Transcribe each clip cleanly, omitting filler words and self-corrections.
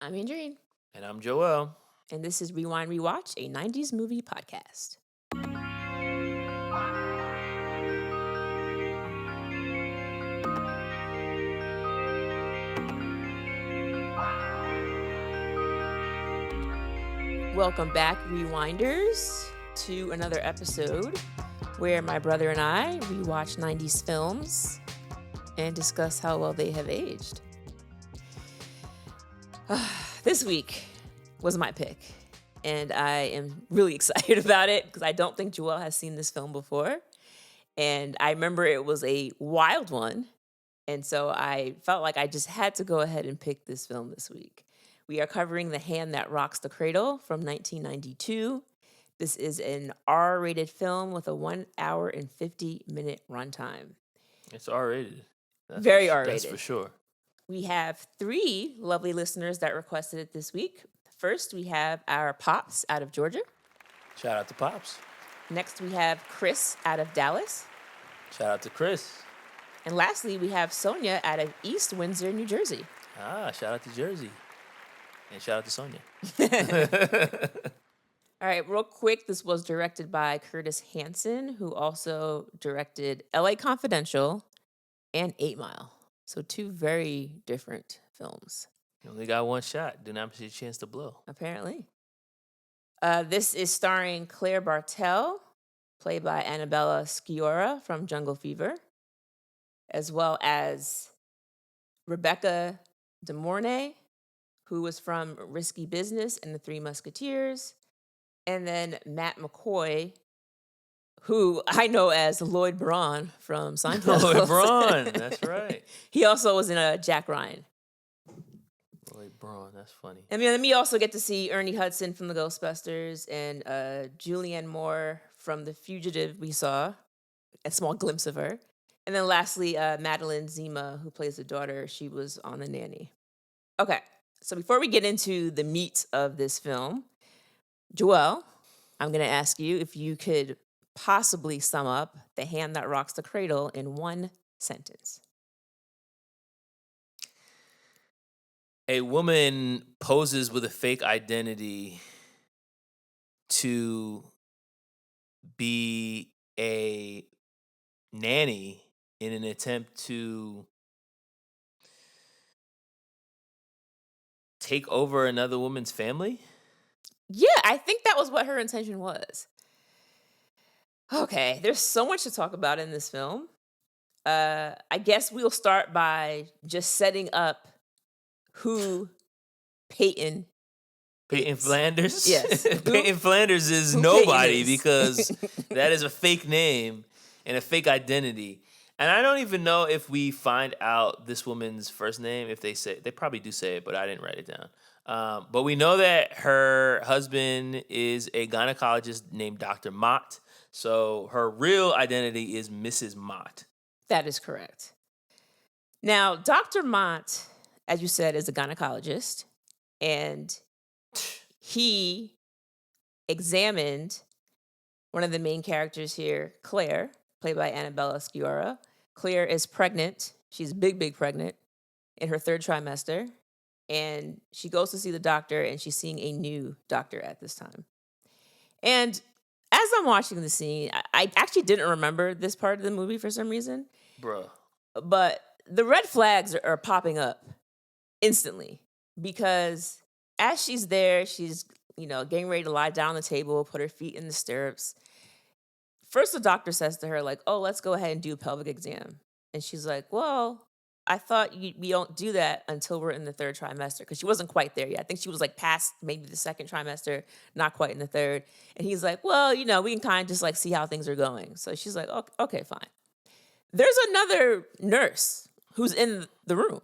I'm Andrene. And I'm Joel. And this is Rewind Rewatch, a 90s movie podcast. Welcome back, Rewinders, to another episode where my brother and I rewatch 90s films and discuss how well they have aged. This week was my pick, and I am really excited about it because I don't think Joel has seen this film before, and I remember it was a wild one, and so I felt like I just had to go ahead and pick this film this week. We are covering The Hand That Rocks the Cradle from 1992. This is an R-rated film with a 1 hour and 50-minute runtime. It's R-rated. Very R-rated. That's for sure. We have 3 lovely listeners that requested it this week. First, we have our Pops out of Georgia. Shout out to Pops. Next, we have Chris out of Dallas. Shout out to Chris. And lastly, we have Sonia out of East Windsor, New Jersey. Shout out to Jersey. And shout out to Sonia. All right, real quick, this was directed by Curtis Hanson, who also directed LA Confidential and 8 Mile. So 2 very different films. You only got one shot. Do not miss your chance to blow. Apparently. This is starring Claire Bartels, played by Annabella Sciorra from Jungle Fever, as well as Rebecca De Mornay, who was from Risky Business and The Three Musketeers, and then Matt McCoy, who I know as Lloyd Braun from Seinfeld. Lloyd Braun, that's right. He also was in Jack Ryan. Lloyd Braun, that's funny. I mean, let me also get to see Ernie Hudson from the Ghostbusters and Julianne Moore from The Fugitive. We saw a small glimpse of her. And then lastly, Madeline Zima, who plays the daughter. She was on The Nanny. Okay, so before we get into the meat of this film, Joel, I'm going to ask you if you could possibly sum up The Hand That Rocks the Cradle in one sentence. A woman poses with a fake identity to be a nanny in an attempt to take over another woman's family? Yeah, I think that was what her intention was. Okay, there's so much to talk about in this film. I guess we'll start by just setting up who Peyton Flanders? Yes. Peyton Flanders is who nobody Peyton is. because that is a fake name and a fake identity. And I don't even know if we find out this woman's first name, if they probably do say it, but I didn't write it down. But we know that her husband is a gynecologist named Dr. Mott. So her real identity is Mrs. Mott. That is correct. Now, Dr. Mott, as you said, is a gynecologist, and he examined one of the main characters here, Claire, played by Annabella Sciorra. Claire is pregnant. She's big pregnant in her 3rd trimester, and she goes to see the doctor, and she's seeing a new doctor at this time. And as I'm watching the scene, I actually didn't remember this part of the movie for some reason. Bruh. But the red flags are popping up instantly because as she's there, she's, getting ready to lie down on the table, put her feet in the stirrups. First, the doctor says to her, like, oh, let's go ahead and do a pelvic exam. And she's like, well, I thought we don't do that until we're in the 3rd trimester, because she wasn't quite there yet. I think she was like past maybe the 2nd trimester, not quite in the 3rd. And he's like, well, we can kind of just like see how things are going. So she's like, okay, fine. There's another nurse who's in the room,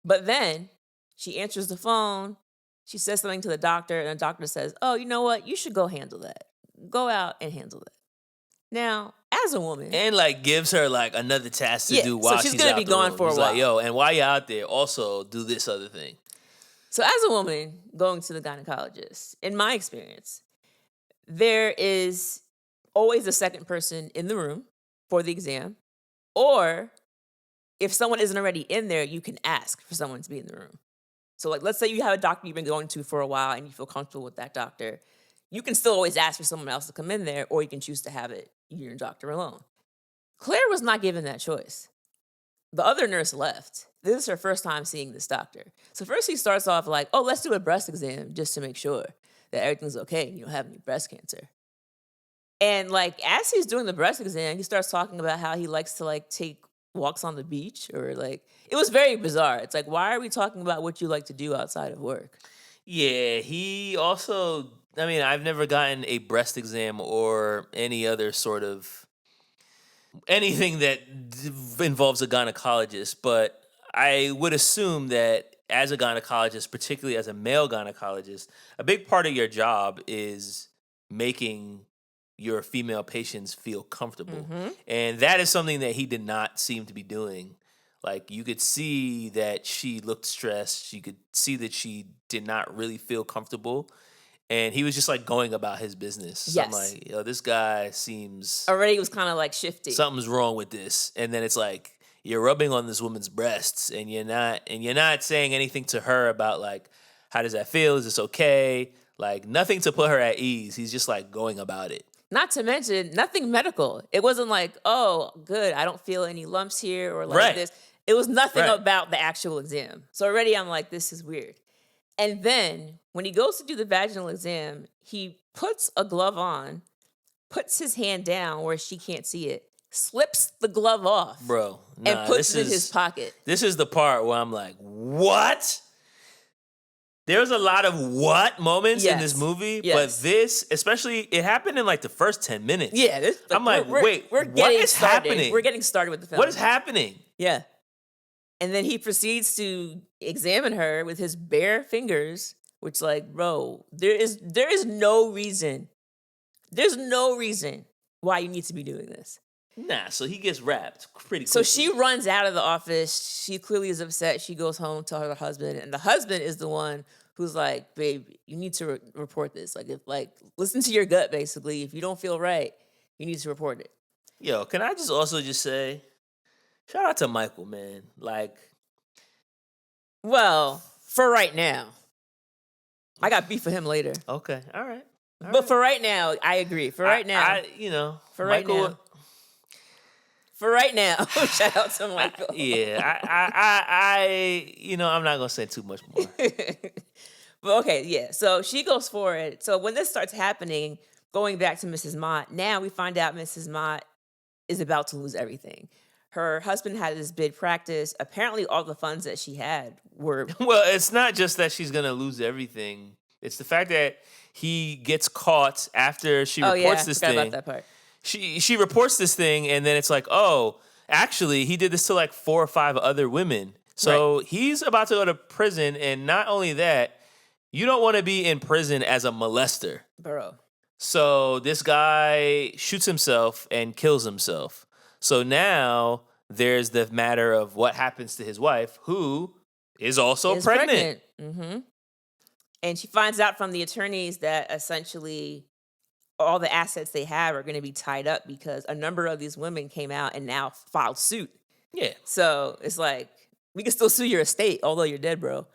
but then she answers the phone. She says something to the doctor, and the doctor says, oh, you know what? You should go handle that. Go out and handle that. Now, as a woman, And gives her another task to do while so she's she's gonna out be the gone room. for a He's while. like, yo, and while you're out there, also do this other thing. So as a woman going to the gynecologist, in my experience, there is always a second person in the room for the exam, or if someone isn't already in there, you can ask for someone to be in the room. So, like, let's say you have a doctor you've been going to for a while and you feel comfortable with that doctor. You can still always ask for someone else to come in there, or you can choose to have it you and your doctor alone. Claire was not given that choice. The other nurse left. This is her first time seeing this doctor. So first he starts off like, oh, let's do a breast exam just to make sure that everything's okay and you don't have any breast cancer. And like as he's doing the breast exam, he starts talking about how he likes to like take walks on the beach, or like it was very bizarre. It's like, why are we talking about what you like to do outside of work? Yeah, he also, I mean, I've never gotten a breast exam or any other sort of anything that involves a gynecologist, but I would assume that as a gynecologist, particularly as a male gynecologist, a big part of your job is making your female patients feel comfortable. And that is something that he did not seem to be doing. Like you could see that she looked stressed. You could see that she did not really feel comfortable. And he was just like going about his business. So I'm Yes. like, yo, this guy seems Already was kind of like shifty. something's wrong with this. And then it's like you're rubbing on this woman's breasts and you're not saying anything to her about like, how does that feel? Is this okay? Like nothing to put her at ease. He's just like going about it. Not to mention, nothing medical. It wasn't like, oh, good, I don't feel any lumps here or like Right. this. It was nothing Right. about the actual exam. So already I'm like, this is weird. And then when he goes to do the vaginal exam, he puts a glove on, puts his hand down where she can't see it, slips the glove off, Bro, and nah, puts it in his pocket. This is the part where I'm like, what? There's a lot of what moments in this Yes. movie, Yes. but this, especially, it happened in like the first 10 minutes. Yeah, I'm like, wait, we're what getting is started. happening? We're getting started with the film. What is happening? Yeah. And then he proceeds to examine her with his bare fingers, which like, bro, there is no reason. There's no reason why you need to be doing this. Nah, so he gets wrapped pretty quickly. So she runs out of the office. She clearly is upset. She goes home to her husband, and the husband is the one who's like, babe, you need to report this. Like, listen to your gut, basically. If you don't feel right, you need to report it. Yo, can I just also just say, shout out to Michael, man. Like, well, for right now. I got beef for him later. okay, all right. But for right now, I agree. For right now. For Michael, right now. For right now, shout out to Michael. I'm not gonna say too much more. But okay, yeah. So she goes for it. So when this starts happening, going back to Mrs. Mott, now we find out Mrs. Mott is about to lose everything. Her husband had this bid practice. Apparently, all the funds that she had were Well, it's not just that she's gonna lose everything. It's the fact that he gets caught after she reports this thing. Forgot about that part. She reports this thing, and then it's like, oh, actually, he did this to like 4 or 5 other women. So he's about to go to prison, and not only that, you don't want to be in prison as a molester. Bro. So this guy shoots himself and kills himself. So now there's the matter of what happens to his wife, who is also pregnant. Mm-hmm. And she finds out from the attorneys that essentially all the assets they have are going to be tied up because a number of these women came out and now filed suit. Yeah. So it's like, we can still sue your estate, although you're dead, bro.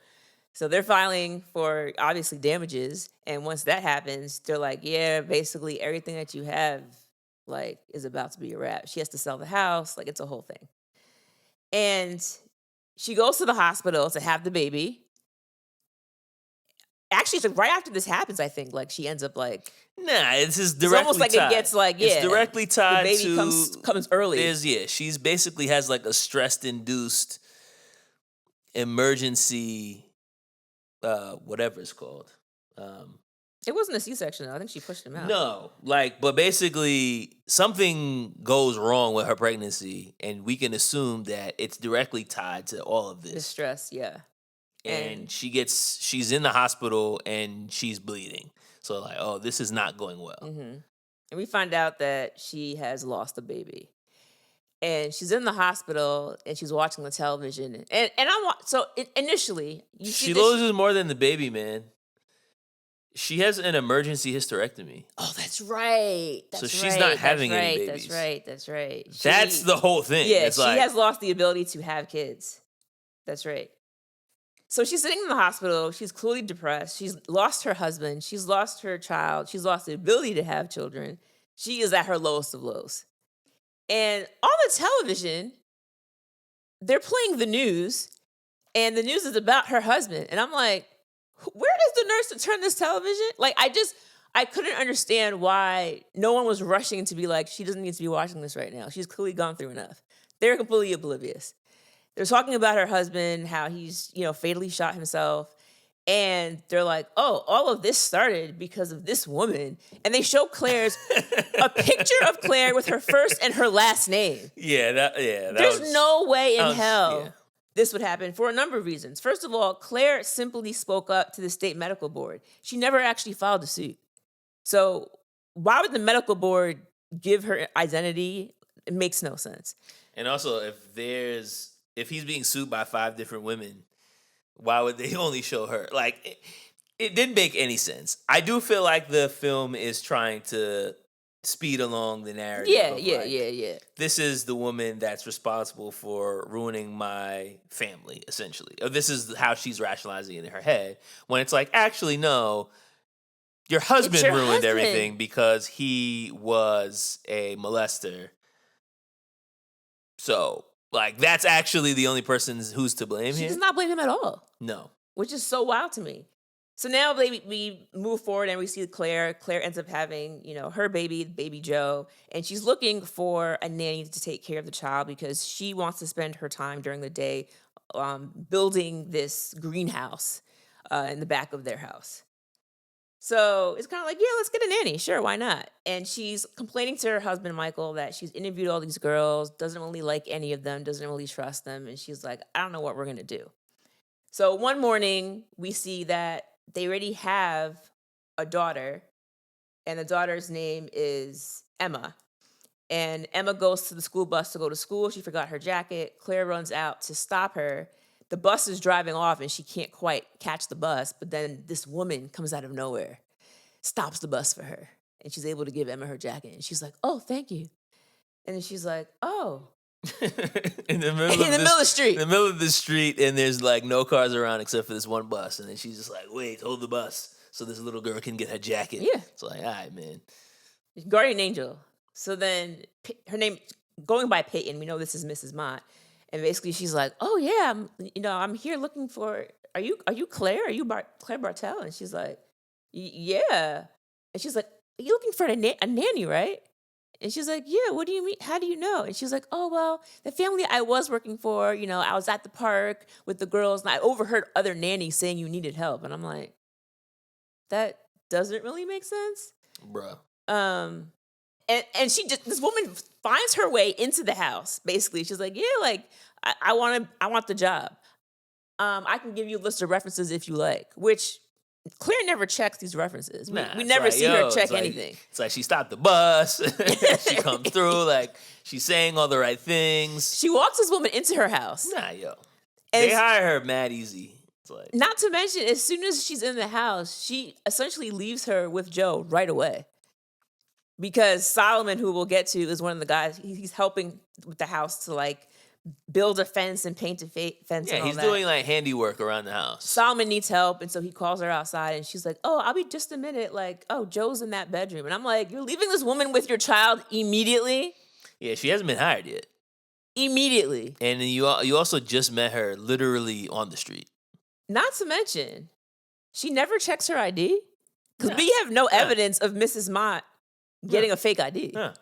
So they're filing for, obviously, damages. And once that happens, they're like, yeah, basically everything that you have, like, is about to be a wrap. She has to sell the house. Like, it's a whole thing. And she goes to the hospital to have the baby. Actually, it's like right after this happens, I think, like, she ends up, like... Nah, it's just directly almost like tied. It gets, like, yeah. It's directly tied the baby to... comes early. She's basically has, like, a stress-induced emergency... whatever it's called. It wasn't a C-section, though. I think she pushed him out. No, but basically something goes wrong with her pregnancy, and we can assume that it's directly tied to all of this. The stress, yeah. And she's in the hospital and she's bleeding. So like, oh, this is not going well. Mm-hmm. And we find out that she has lost a baby. And she's in the hospital and she's watching the television. And initially, she loses more than the baby, man. She has an emergency hysterectomy. Oh, that's right. So she's not having any babies. That's right. That's the whole thing. Yeah, she has lost the ability to have kids. That's right. So she's sitting in the hospital. She's clearly depressed. She's lost her husband. She's lost her child. She's lost the ability to have children. She is at her lowest of lows. And on the television, they're playing the news, and the news is about her husband. And I'm like, where is the nurse to turn this television? Like, I couldn't understand why no one was rushing to be like, she doesn't need to be watching this right now. She's clearly gone through enough. They're completely oblivious. They're talking about her husband, how he's, fatally shot himself. And they're like, oh, all of this started because of this woman. And they show a picture of Claire with her first and her last name. There's no way in hell this would happen for a number of reasons. First of all, Claire simply spoke up to the state medical board. She never actually filed a suit. So why would the medical board give her identity? It makes no sense. And also, if he's being sued by 5 different women, why would they only show her? Like, it didn't make any sense. I do feel like the film is trying to speed along the narrative. Yeah. This is the woman that's responsible for ruining my family, essentially. Or this is how she's rationalizing it in her head. When it's like, actually, no, your husband ruined everything because he was a molester. So, like, that's actually the only person who's to blame here. She does not blame him at all. No. Which is so wild to me. So now we move forward and we see Claire. Claire ends up having, her baby Joe, and she's looking for a nanny to take care of the child because she wants to spend her time during the day building this greenhouse in the back of their house. So it's kind of like, yeah, let's get a nanny. Sure, why not? And she's complaining to her husband, Michael, that she's interviewed all these girls, doesn't really like any of them, doesn't really trust them. And she's like, I don't know what we're going to do. So one morning, we see that they already have a daughter, and the daughter's name is Emma. And Emma goes to the school bus to go to school. She forgot her jacket. Claire runs out to stop her. The bus is driving off, and she can't quite catch the bus. But then this woman comes out of nowhere, stops the bus for her, and she's able to give Emma her jacket. And she's like, oh, thank you. And then she's like, oh. in the middle of the street. In the middle of the street, and there's like no cars around except for this one bus. And then she's just like, wait, hold the bus so this little girl can get her jacket. Yeah. It's like, all right, man. Guardian angel. So then her name, going by Peyton, we know this is Mrs. Mott. And basically she's like, oh yeah, I'm here looking for, are you Claire? Are you Claire Bartels? And she's like, yeah. And she's like, are you looking for a nanny, right? And she's like, yeah, what do you mean? How do you know? And she's like, oh, well, the family I was working for, I was at the park with the girls and I overheard other nannies saying you needed help. And I'm like, that doesn't really make sense. Bruh. And this woman finds her way into the house. Basically, she's like, yeah, like I want the job. I can give you a list of references if you like, which Claire never checks these references. We never see her check anything. It's like she stopped the bus. She comes through, like she's saying all the right things. She walks this woman into her house. They hire her mad easy. It's like, not to mention, as soon as she's in the house, she essentially leaves her with Joe right away. Because Solomon, who we'll get to, is one of the guys. He's helping with the house to like build a fence and paint a fence. Yeah, he's doing like handiwork around the house. Solomon needs help, and so he calls her outside, and she's like, "Oh, I'll be just a minute." Like, "Oh, Joe's in that bedroom," and I'm like, "You're leaving this woman with your child immediately?" Yeah, she hasn't been hired yet. Immediately, and then you also just met her literally on the street. Not to mention, she never checks her ID because we have no evidence of Mrs. Mott getting a fake ID. No.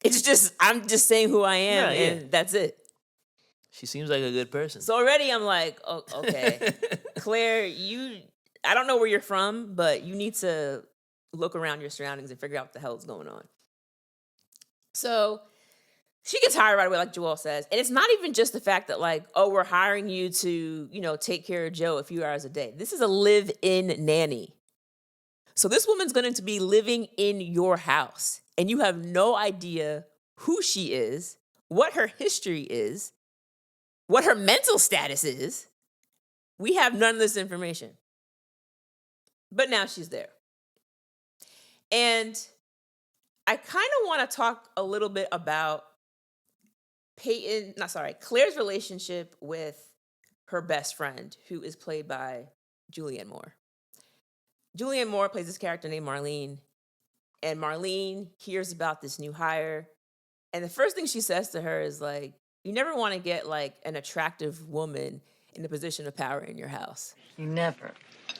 It's just, I'm just saying who I am, and that's it. She seems like a good person. So already I'm like, oh, okay. Claire, I don't know where you're from, but you need to look around your surroundings and figure out what the hell is going on. So she gets hired right away, like Joel says. And it's not even just the fact that like, oh, we're hiring you to, take care of Joe a few hours a day. This is a live-in nanny. So this woman's going to be living in your house, and you have no idea who she is, what her history is, what her mental status is. We have none of this information. But now she's there. And I kind of want to talk a little bit about Claire's relationship with her best friend, who is played by Julianne Moore. Julianne Moore plays this character named Marlene, and Marlene hears about this new hire, and the first thing she says to her is like, you never want to get like an attractive woman in a position of power in your house. You never,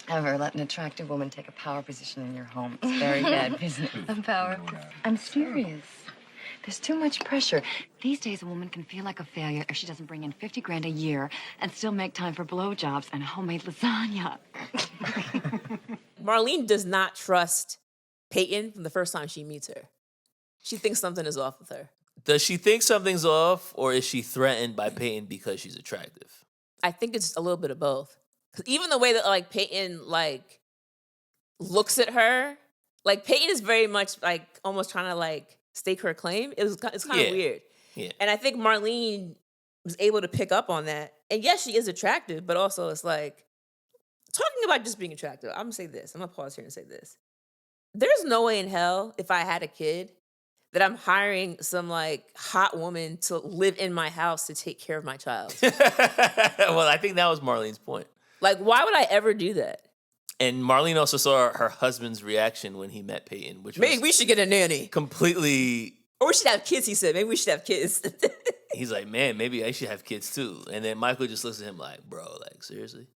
ever let an attractive woman take a power position in your home. It's very bad business. Of power. I'm serious. There's too much pressure. These days, a woman can feel like a failure if she doesn't bring in 50 grand a year and still make time for blowjobs and homemade lasagna. Marlene does not trust Peyton from the first time she meets her. She thinks something is off with her. Does she think something's off, or is she threatened by Peyton because she's attractive? I think it's a little bit of both. Because even the way that like Peyton like looks at her, like Peyton is very much like almost trying to like stake her claim. It's kind of weird. Yeah. And I think Marlene was able to pick up on that. And yes, she is attractive, but also it's like talking about just being attractive. I'm gonna say this. I'm gonna pause here and say this. There's no way in hell if I had a kid that I'm hiring some like hot woman to live in my house to take care of my child. Well, I think that was Marlene's point. Like, why would I ever do that? And Marlene also saw her husband's reaction when he met Peyton, which Maybe was we should get a nanny. completely. Or we should have kids, he said. Maybe we should have kids. He's like, man, maybe I should have kids too. And then Michael just looks at him like, bro, like seriously.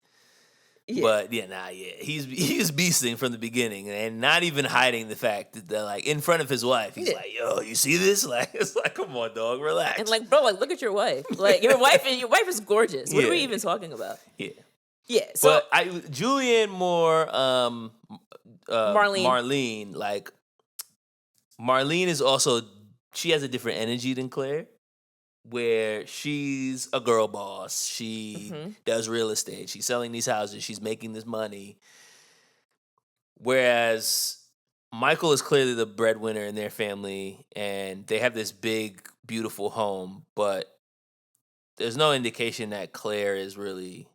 Yeah. But yeah, he's beasting from the beginning and not even hiding the fact that like in front of his wife, he's like, yo, you see this? Like, it's like, come on, dog, relax. And like, bro, like, look at your wife. Like, your wife is gorgeous. What are we even talking about? Yeah. Yeah. So But Julianne Moore, Marlene. like Marlene is also, she has a different energy than Claire, where she's a girl boss. She does real estate. She's selling these houses. She's making this money. Whereas Michael is clearly the breadwinner in their family, and they have this big, beautiful home, but there's no indication that Claire is really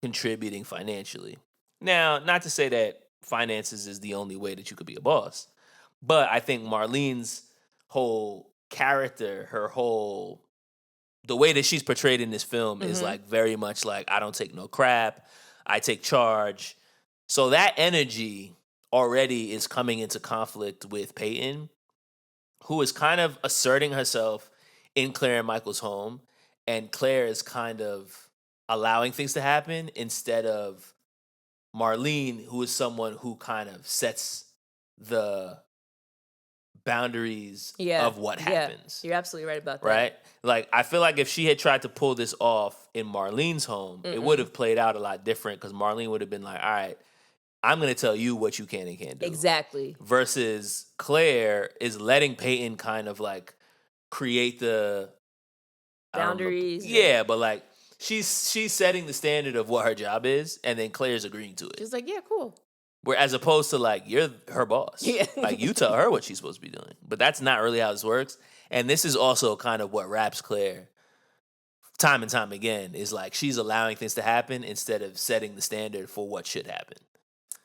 contributing financially. Now, not to say that finances is the only way that you could be a boss, but I think Marlene's whole character, the way that she's portrayed in this film is like very much like, I don't take no crap, I take charge. So that energy already is coming into conflict with Peyton, who is kind of asserting herself in Claire and Michael's home, and Claire is kind of allowing things to happen instead of Marlene, who is someone who kind of sets the boundaries of what happens. You're absolutely right about that. Right? Like, I feel like if she had tried to pull this off in Marlene's home, it would have played out a lot different, because Marlene would have been like, all right, I'm going to tell you what you can and can't do. Exactly. Versus Claire is letting Peyton kind of like create the boundaries. Yeah, but like she's setting the standard of what her job is, and then Claire's agreeing to it. She's like, yeah, cool. Where as opposed to like, you're her boss. Yeah. Like, you tell her what she's supposed to be doing. But that's not really how this works. And this is also kind of what wraps Claire time and time again, is like she's allowing things to happen instead of setting the standard for what should happen.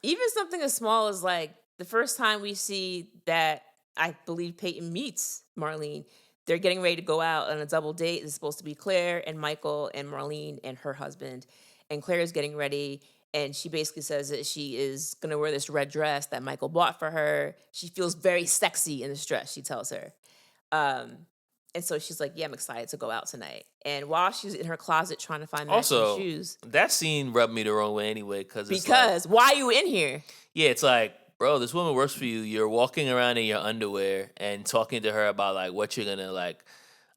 Even something as small as like the first time we see that, I believe Peyton meets Marlene, they're getting ready to go out on a double date. It's supposed to be Claire and Michael and Marlene and her husband. And Claire is getting ready, and she basically says that she is going to wear this red dress that Michael bought for her. She feels very sexy in this dress, she tells her. And so she's like, yeah, I'm excited to go out tonight. And while she's in her closet trying to find matching shoes. That scene rubbed me the wrong way anyway. Because why are you in here? Yeah, it's like, bro, this woman works for you. You're walking around in your underwear and talking to her about like what you're going to like.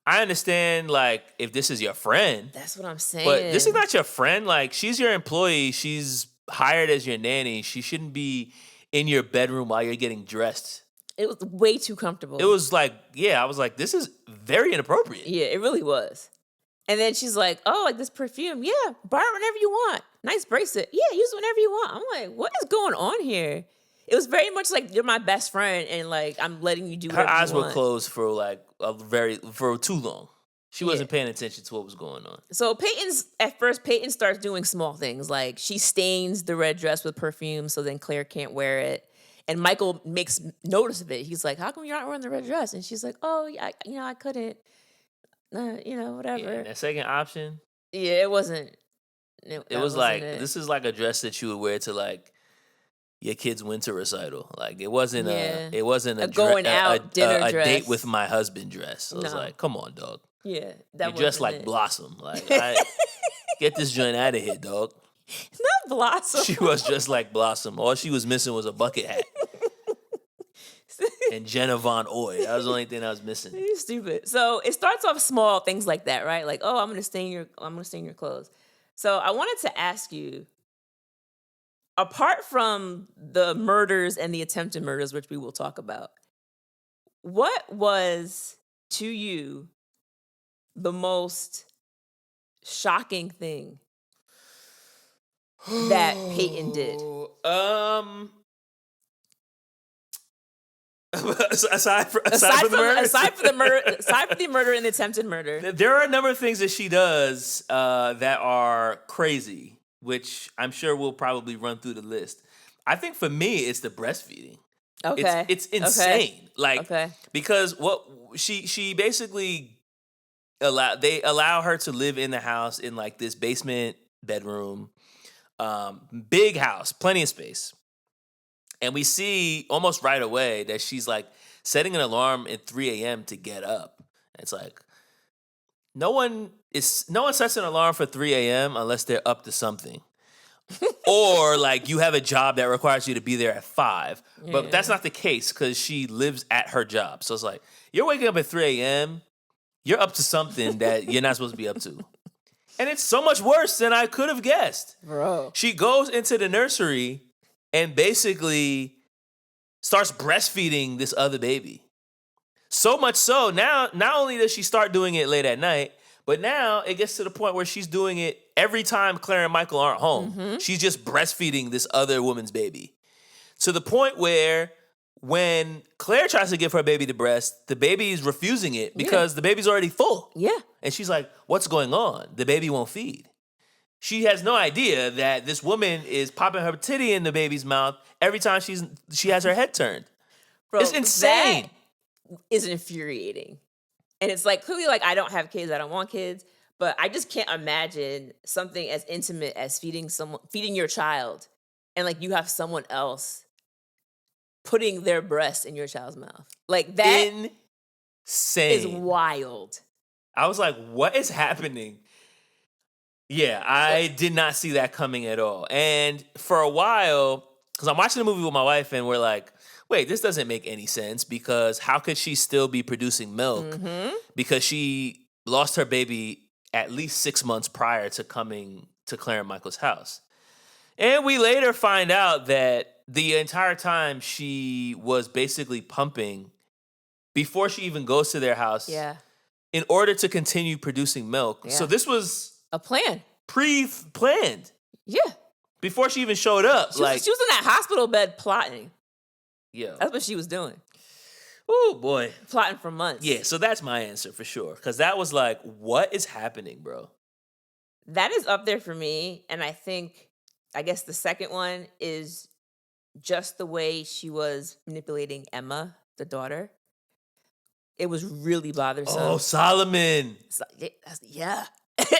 I understand, like, if this is your friend. That's what I'm saying. But this is not your friend. Like, she's your employee. She's hired as your nanny. She shouldn't be in your bedroom while you're getting dressed. It was way too comfortable. It was like, yeah, I was like, this is very inappropriate. Yeah, it really was. And then she's like, oh, like this perfume. Yeah, buy it whenever you want. Nice bracelet. Yeah, use it whenever you want. I'm like, what is going on here? It was very much like, you're my best friend, and like, I'm letting you do whatever you want. Her eyes were closed for like for too long. She wasn't paying attention to what was going on. So at first Peyton starts doing small things. Like, she stains the red dress with perfume, so then Claire can't wear it. And Michael makes notice of it. He's like, how come you're not wearing the red dress? And she's like, oh, yeah, I couldn't. Whatever. Yeah, that second option. Yeah, it wasn't It was like this is like a dress that you would wear to like your kid's winter recital. Like it wasn't a going out dinner a dress. date with my husband dress. I was like, come on, dog. Yeah, that you dressed like Blossom. Like, get this joint out of here, dog. It's not Blossom. She was dressed like Blossom. All she was missing was a bucket hat. And Jenna Von Oy. That was the only thing I was missing. You're stupid. So it starts off small, things like that, right? Like, oh, I'm gonna stain your clothes. So I wanted to ask you, apart from the murders and the attempted murders, which we will talk about, what was to you the most shocking thing that Peyton did? Aside from the murder and the attempted murder, there are a number of things that she does that are crazy, which I'm sure we'll probably run through the list. I think for me, it's the breastfeeding. Okay, it's insane. Okay. Because what she basically allow her to live in the house in like this basement bedroom, big house, plenty of space. And we see almost right away that she's like setting an alarm at 3 a.m. to get up. It's like no one sets an alarm for 3 a.m. unless they're up to something. Or like you have a job that requires you to be there at 5. But that's not the case because she lives at her job. So it's like, you're waking up at 3 a.m., you're up to something that you're not supposed to be up to. And it's so much worse than I could have guessed. Bro. She goes into the nursery and basically starts breastfeeding this other baby. So much so, now, not only does she start doing it late at night, but now it gets to the point where she's doing it every time Claire and Michael aren't home. Mm-hmm. She's just breastfeeding this other woman's baby. To the point where when Claire tries to give her baby the breast, the baby is refusing it because the baby's already full. Yeah. And she's like, what's going on? The baby won't feed. She has no idea that this woman is popping her titty in the baby's mouth every time she has her head turned. Bro, it's insane. That is infuriating. And it's like, clearly, like, I don't have kids, I don't want kids, but I just can't imagine something as intimate as feeding your child, and like you have someone else putting their breast in your child's mouth. Like that insane is wild. I was like, what is happening? Yeah, I did not see that coming at all. And for a while, because I'm watching the movie with my wife and we're like, wait, this doesn't make any sense because how could she still be producing milk? Mm-hmm. Because she lost her baby at least 6 months prior to coming to Claire and Michael's house. And we later find out that the entire time she was basically pumping before she even goes to their house in order to continue producing milk. Yeah. So this was a plan. Pre-planned. Yeah. Before she even showed up. She was in that hospital bed plotting. Yeah. That's what she was doing. Oh, boy. Plotting for months. Yeah, so that's my answer for sure. Because that was like, what is happening, bro? That is up there for me. And I guess the second one is just the way she was manipulating Emma, the daughter. It was really bothersome. Oh, Solomon. Yeah.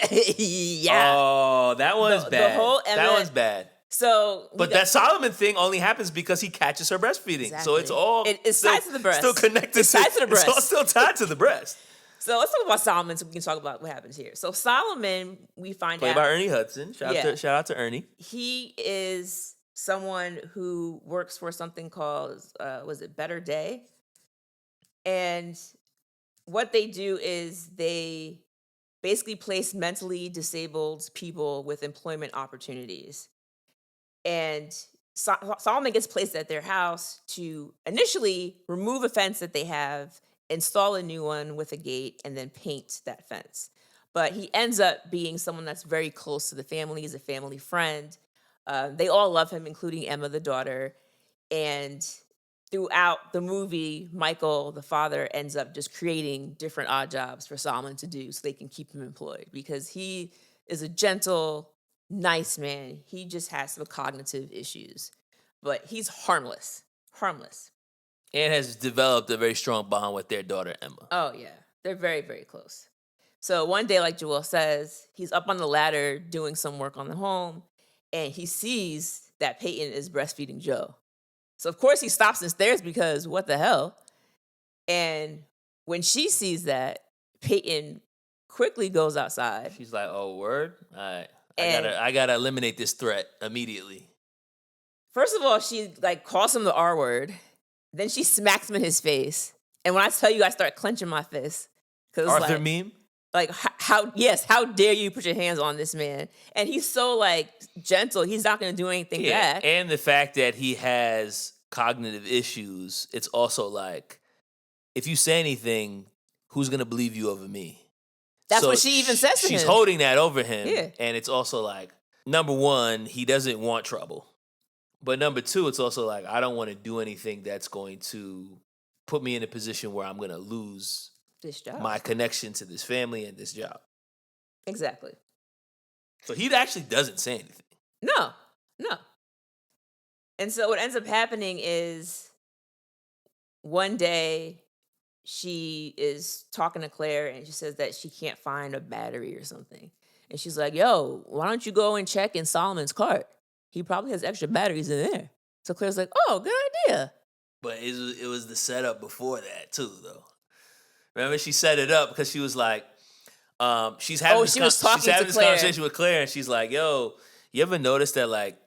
Yeah. Oh, that one's bad. The whole Emma, that one's bad. So, but that Solomon thing only happens because he catches her breastfeeding. Exactly. So it's all it's tied to the breast. Still connected. It's tied to the breast. It's all still tied to the breast. So let's talk about Solomon so we can talk about what happens here. So Solomon, we find Played out. by Ernie Hudson. Shout out to Ernie. He is someone who works for something called, was it Better Day? And what they do is they basically place mentally disabled people with employment opportunities. And Solomon gets placed at their house to initially remove a fence that they have, install a new one with a gate, and then paint that fence. But he ends up being someone that's very close to the family. He's a family friend. They all love him, including Emma, the daughter. And throughout the movie, Michael, the father, ends up just creating different odd jobs for Solomon to do so they can keep him employed because he is a gentle, nice man. He just has some cognitive issues, but he's harmless. And has developed a very strong bond with their daughter, Emma. Oh, yeah. They're very, very close. So one day, like Joel says, he's up on the ladder doing some work on the home, and he sees that Peyton is breastfeeding Joe. So of course he stops and stares because what the hell? And when she sees that, Peyton quickly goes outside. She's like, "Oh, word! All right, And- I gotta eliminate this threat immediately." First of all, she like calls him the R word. Then she smacks him in his face. And when I tell you, I start clenching my fist. Arthur meme. Like how dare you put your hands on this man? And he's so like gentle. He's not going to do anything back. And the fact that he has cognitive issues, it's also like, if you say anything, who's gonna believe you over me? That's what she even says to him. She's holding that over him. Yeah. And it's also like, number one, he doesn't want trouble. But number two, it's also like, I don't want to do anything that's going to put me in a position where I'm going to lose this job, my connection to this family and this job. Exactly. So he actually doesn't say anything. No. And so what ends up happening is one day she is talking to Claire and she says that she can't find a battery or something. And she's like, yo, why don't you go and check in Solomon's cart? He probably has extra batteries in there. So Claire's like, oh, good idea. But it was the setup before that too, though. Remember, she set it up because she was like, she's having this conversation with Claire, and she's like, yo, you ever notice that like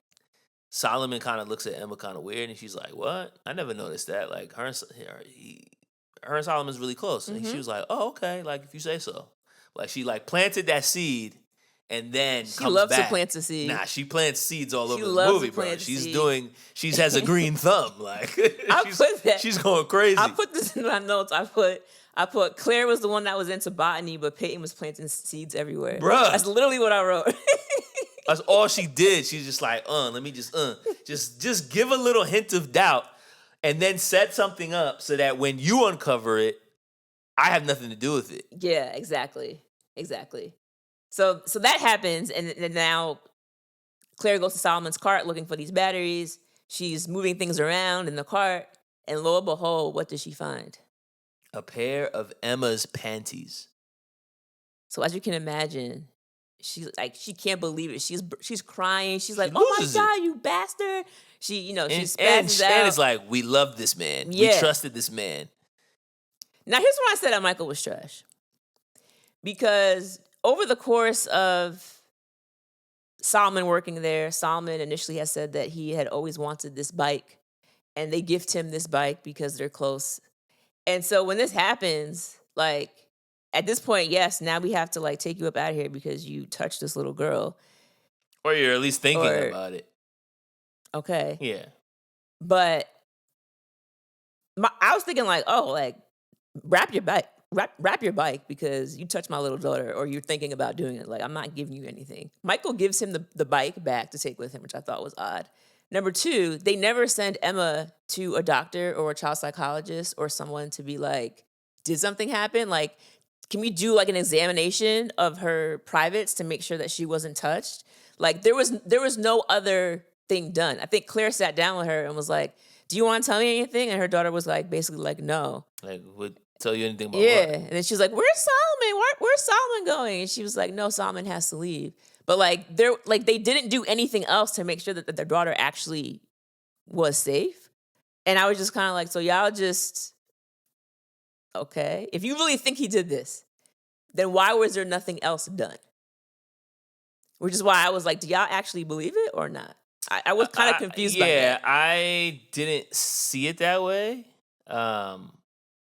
Solomon kind of looks at Emma kind of weird? And she's like, what? I never noticed that. Like her and Solomon's really close. And she was like, oh, okay, like if you say so. Like she like planted that seed. And then she loves to plant a seed. Nah, she plants seeds all over the movie, bro. She has a green thumb. Like she's going crazy. I put this in my notes. I put Claire was the one that was into botany, but Peyton was planting seeds everywhere. Bruh. That's literally what I wrote. That's all she did. She's just like, let me just give a little hint of doubt and then set something up so that when you uncover it, I have nothing to do with it. Yeah, exactly. So that happens, and now Claire goes to Solomon's cart looking for these batteries. She's moving things around in the cart, and lo and behold, what does she find? A pair of Emma's panties. So as you can imagine, she can't believe it. She's crying. She's like, "Oh my God, you bastard!" She spazzes out. And it's like, we love this man. Yeah. We trusted this man. Now here's why I said that Michael was trash. Because over the course of Solomon working there, Solomon initially has said that he had always wanted this bike, and they gift him this bike because they're close. And so when this happens, like at this point, yes, now we have to like take you up out of here because you touched this little girl. Or you're at least thinking about it. Okay. Yeah. But I was thinking like, oh, like wrap your bike because you touched my little daughter or you're thinking about doing it. Like, I'm not giving you anything. Michael gives him the bike back to take with him, which I thought was odd. Number two, they never send Emma to a doctor or a child psychologist or someone to be like, did something happen? Like, can we do like an examination of her privates to make sure that she wasn't touched? Like, there was no other thing done. I think Claire sat down with her and was like, do you want to tell me anything? And her daughter was like, basically like, no. Like, would tell you anything about what? And then she was like, where's Solomon? Where's Solomon going? And she was like, no, Solomon has to leave. But like they didn't do anything else to make sure that their daughter actually was safe. And I was just kind of like, so y'all just, okay. If you really think he did this, then why was there nothing else done? Which is why I was like, do y'all actually believe it or not? I was kind of confused by that. Yeah, I didn't see it that way.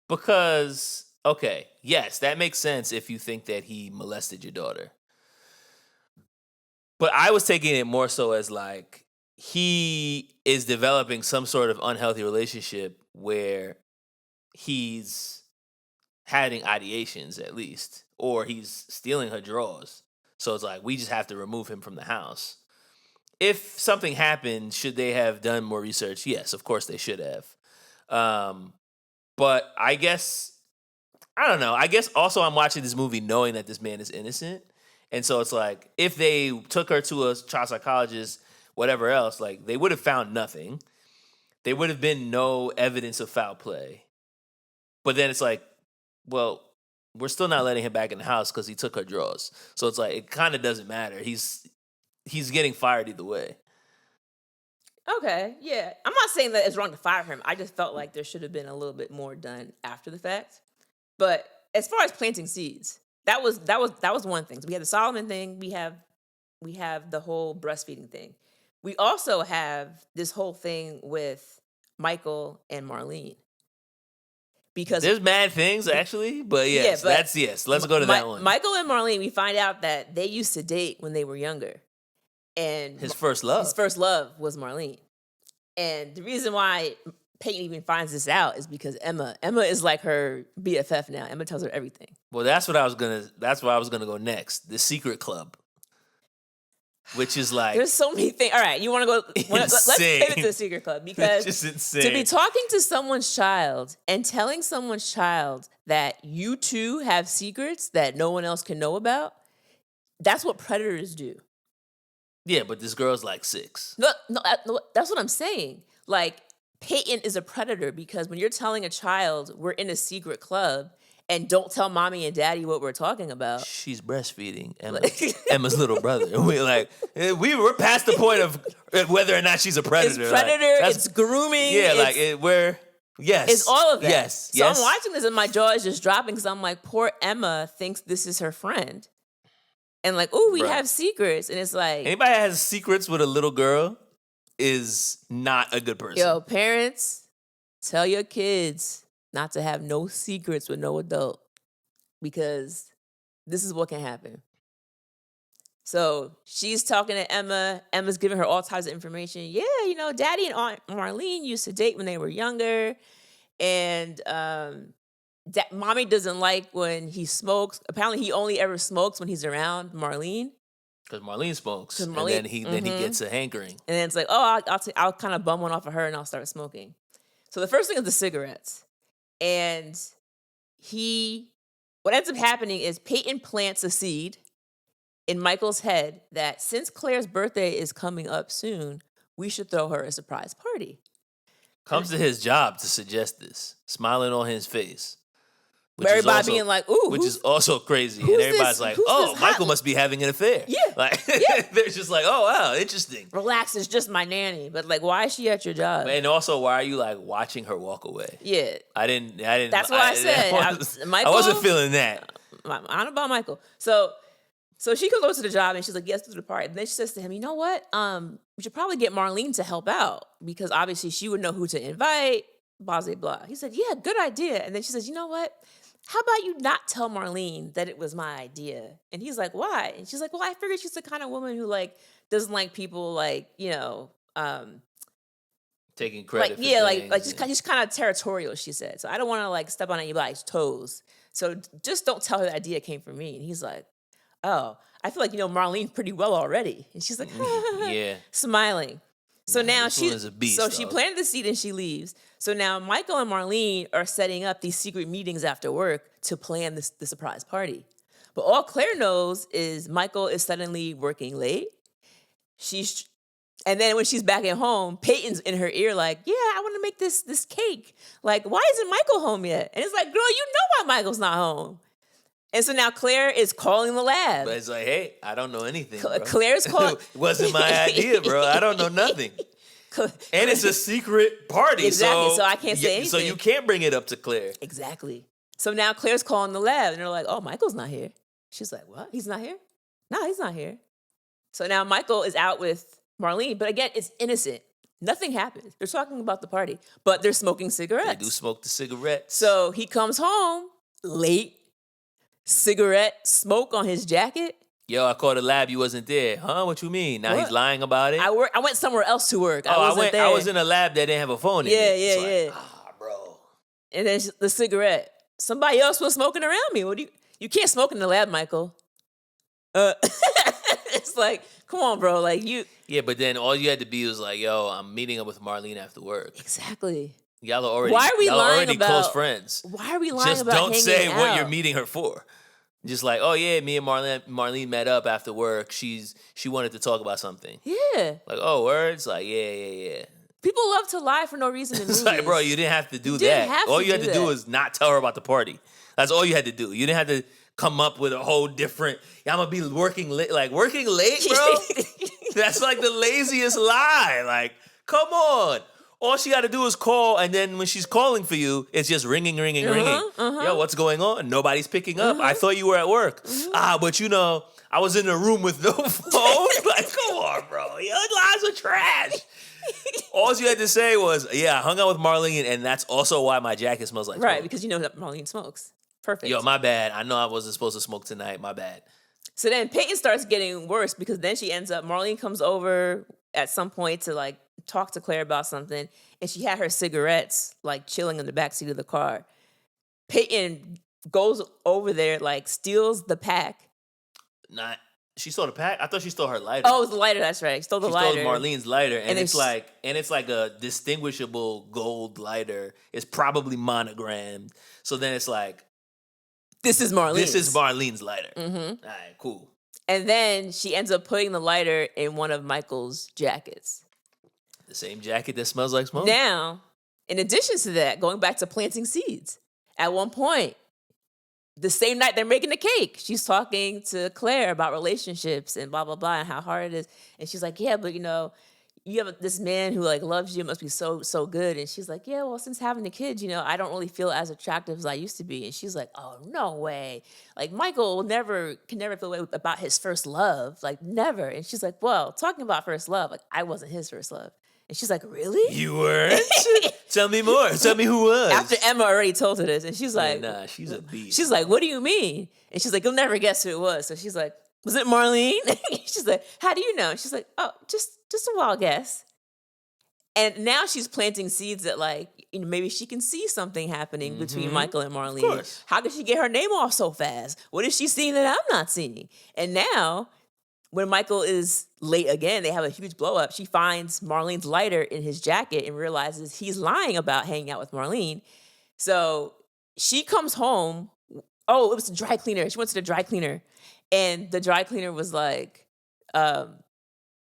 Because, okay, yes, that makes sense if you think that he molested your daughter. But I was taking it more so as like he is developing some sort of unhealthy relationship where he's having ideations at least, or he's stealing her drawers. So it's like, we just have to remove him from the house. If something happened, should they have done more research? Yes, of course they should have. But I guess, I don't know. I guess also I'm watching this movie knowing that this man is innocent. And so it's like, if they took her to a child psychologist, whatever else, like they would have found nothing. There would have been no evidence of foul play. But then it's like, well, we're still not letting him back in the house because he took her drawers. So it's like, it kind of doesn't matter. He's getting fired either way. Okay, yeah. I'm not saying that it's wrong to fire him. I just felt like there should have been a little bit more done after the fact. But as far as planting seeds, that was one thing. So we had the Solomon thing. We have the whole breastfeeding thing. We also have this whole thing with Michael and Marlene. Because there's mad things actually, but yes, let's go to that one. Michael and Marlene, we find out that they used to date when they were younger. And his first love was Marlene. And the reason why Peyton even finds this out is because Emma is like her BFF now. Emma tells her everything. Well, that's where I was gonna go next. The secret club. Which is like, there's so many things. All right, you want to go? Let's pivot to the secret club, because it's just insane. To be talking to someone's child and telling someone's child that you too have secrets that no one else can know about, that's what predators do. Yeah, but this girl's like 6. No, that's what I'm saying. Like, Peyton is a predator because when you're telling a child we're in a secret club and don't tell mommy and daddy what we're talking about. She's breastfeeding Emma's little brother. We're past the point of whether or not she's a predator. It's predator, it's grooming. Yeah, it's all of that. Yes. So I'm watching this and my jaw is just dropping because I'm like, poor Emma thinks this is her friend. And like, oh, we have secrets. And it's like, anybody that has secrets with a little girl is not a good person. Yo, parents, tell your kids not to have no secrets with no adult, because this is what can happen. So she's talking to Emma. Emma's giving her all types of information. Yeah, Daddy and Aunt Marlene used to date when they were younger. And Mommy doesn't like when he smokes. Apparently, he only ever smokes when he's around Marlene. Because Marlene smokes, and then he gets a hankering. And then it's like, oh, I'll kind of bum one off of her and I'll start smoking. So the first thing is the cigarettes. And what ends up happening is Peyton plants a seed in Michael's head that since Claire's birthday is coming up soon, we should throw her a surprise party. Comes to his job to suggest this, smiling on his face. Everybody being like, ooh. Which is also crazy. And everybody's like, oh, Michael must be having an affair. Yeah. They're just like, oh, wow, interesting. Relax, it's just my nanny. But like, why is she at your job? And also, why are you like watching her walk away? Yeah. I didn't. That's what I said. I wasn't feeling that. I don't know about Michael. So she comes over to the job and she's like, yes, to the party. And then she says to him, you know what? We should probably get Marlene to help out because obviously she would know who to invite, blah, blah, blah. He said, yeah, good idea. And then she says, you know what? How about you not tell Marlene that it was my idea? And he's like, why? And she's like, well, I figured she's the kind of woman who like doesn't like people like, taking credit. Like she's kind of territorial, she said. So I don't want to like step on anybody's toes. So just don't tell her the idea came from me. And he's like, oh, I feel like Marlene pretty well already. And she's like, yeah, smiling. So now she she planted the seed and she leaves. So now Michael and Marlene are setting up these secret meetings after work to plan the surprise party. But all Claire knows is Michael is suddenly working late. And then when she's back at home, Peyton's in her ear like, yeah, I want to make this cake. Like, why isn't Michael home yet? And it's like, girl, you know why Michael's not home. And so now Claire is calling the lab. But it's like, hey, I don't know anything, bro. Claire's calling. It wasn't my idea, bro. I don't know nothing. And it's a secret party. Exactly, so I can't say anything. So you can't bring it up to Claire. Exactly. So now Claire's calling the lab, and they're like, oh, Michael's not here. She's like, what? He's not here? No, he's not here. So now Michael is out with Marlene, but again, it's innocent. Nothing happens. They're talking about the party, but they're smoking cigarettes. They do smoke the cigarettes. So he comes home late, cigarette smoke on his jacket. Yo, I called the lab. You wasn't there. Huh? What you mean? Now What? He's lying about it? I went somewhere else to work. I there. was in a lab that didn't have a phone in it. Yeah. Bro. And then the cigarette. Somebody else was smoking around me. What do you can't smoke in the lab, Michael. It's like, come on, bro. Like you. Yeah, but then all you had to be was like, yo, I'm meeting up with Marlene after work. Exactly. Y'all are already. Why are we y'all lying already about, close friends. Why are we lying Just about don't say hanging what out? you're meeting her for. Just like, oh yeah, me and Marlene met up after work. She wanted to talk about something. Yeah. Like, oh, words? Like, yeah. People love to lie for no reason in movies. It's like, bro, you didn't have to do didn't that. have All to you had do to do that. was not tell her about the party. That's all you had to do. You didn't have to come up with a whole different, I'm going to be working late. Like, working late, bro? That's like the laziest lie. Like, come on. All she got to do is call, and then when she's calling for you, it's just ringing. Yo, what's going on? Nobody's picking up. I thought you were at work. But you know, I was in a room with no phone. Like, come on, bro. Your lies are trash. All you had to say was, yeah, I hung out with Marlene, and that's also why my jacket smells like Right, smoke. because you know that Marlene smokes. Perfect. Yo, my bad. I know I wasn't supposed to smoke tonight. My bad. So then Peyton starts getting worse because then she ends up, Marlene comes over at some point to like talk to Claire about something, and she had her cigarettes like chilling in the backseat of the car. Peyton goes over there, like steals the pack. She stole the pack? I thought she stole her lighter. Oh, it was the lighter, that's right. She stole the lighter. Stole Marlene's lighter, and then it's like a distinguishable gold lighter. It's probably monogrammed. So then it's like, this is Marlene's. This is Marlene's lighter. Mm-hmm. All right, cool. And then she ends up putting the lighter in one of Michael's jackets. The same jacket that smells like smoke. Now, in addition to that, going back to planting seeds, at one point, the same night they're making the cake, she's talking to Claire about relationships and blah, blah, blah, and how hard it is. And she's like, yeah, but you know, you have this man who like loves you, must be so, so good. And she's like, yeah, well, since having the kids, you know, I don't really feel as attractive as I used to be. And she's like, oh, no way. Like Michael can never feel way about his first love. Like never. And she's like, well, talking about first love, like I wasn't his first love. And she's like, really? You weren't? Tell me more. Tell me who was. After Emma already told her this, and she's like, nah, she's a beast. She's like, what do you mean? And she's like, you'll never guess who it was. So she's like, was it Marlene? She's like, how do you know? She's like, oh, just a wild guess. And now she's planting seeds that like, you know, maybe she can see something happening between Michael and Marlene. Of course. How could she get her name off so fast? What is she seeing that I'm not seeing? And now, when Michael is late again, they have a huge blow up. She finds Marlene's lighter in his jacket and realizes he's lying about hanging out with Marlene. So she comes home. Oh, it was a dry cleaner. She went to the dry cleaner. And the dry cleaner was like, yeah,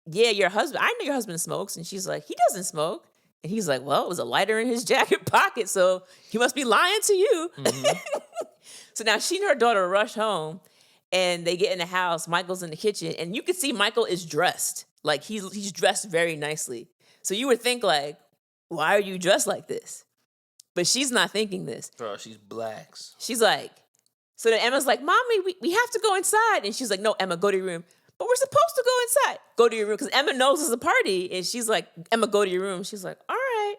your husband, I know your husband smokes. And she's like, he doesn't smoke. And he's like, well, it was a lighter in his jacket pocket, so he must be lying to you. Mm-hmm. So now she and her daughter rush home. And they get in the house. Michael's in the kitchen, and you can see Michael is dressed. Like he's dressed very nicely. So you would think like, why are you dressed like this? But she's not thinking this. Bro, she's blacks. She's like, so then Emma's like, Mommy, we have to go inside. And she's like, no, Emma, go to your room. But we're supposed to go inside. Go to your room. Because Emma knows it's a party. And she's like, Emma, go to your room. She's like, all right.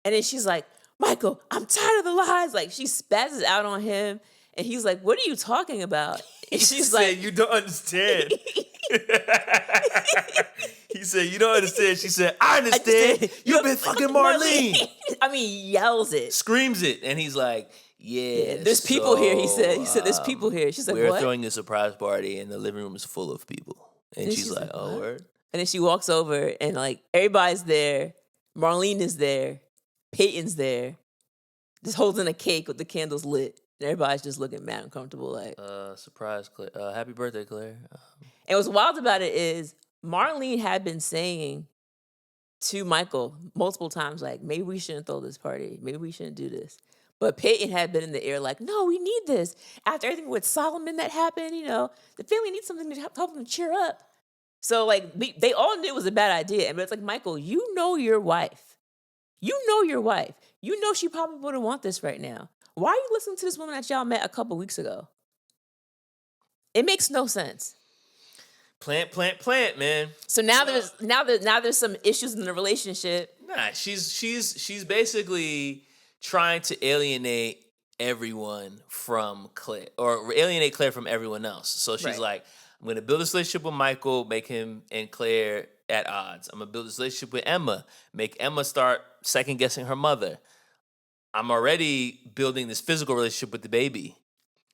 And then she's like, Michael, I'm tired of the lies. Like she spazzes out on him. And he's like, what are you talking about? And she's like, you don't understand. He said, you don't understand. She said, I understand. You've been fucking Marlene. I mean, yells it. Screams it. And he's like, yeah. There's people here, he said. He said, there's people here. She's like, we're what? throwing a surprise party and the living room is full of people. And she's like, oh, what? word? And then she walks over and like, everybody's there. Marlene is there. Peyton's there. Just holding a cake with the candles lit. And everybody's just looking mad uncomfortable, like. Surprise, Claire. Happy birthday, Claire. And what's wild about it is Marlene had been saying to Michael multiple times, like, maybe we shouldn't throw this party. Maybe we shouldn't do this. But Peyton had been in the air like, no, we need this. After everything with Solomon that happened, you know, the family needs something to help them cheer up. So, like, they all knew it was a bad idea. But it's like, Michael, you know your wife. You know your wife. You know she probably wouldn't want this right now. Why are you listening to this woman that y'all met a couple weeks ago? It makes no sense. Plant, man. So now there's some issues in the relationship. Nah, she's basically trying to alienate everyone from Claire, or alienate Claire from everyone else. So she's like, I'm gonna build this relationship with Michael, make him and Claire at odds. I'm gonna build this relationship with Emma, make Emma start second guessing her mother. I'm already building this physical relationship with the baby.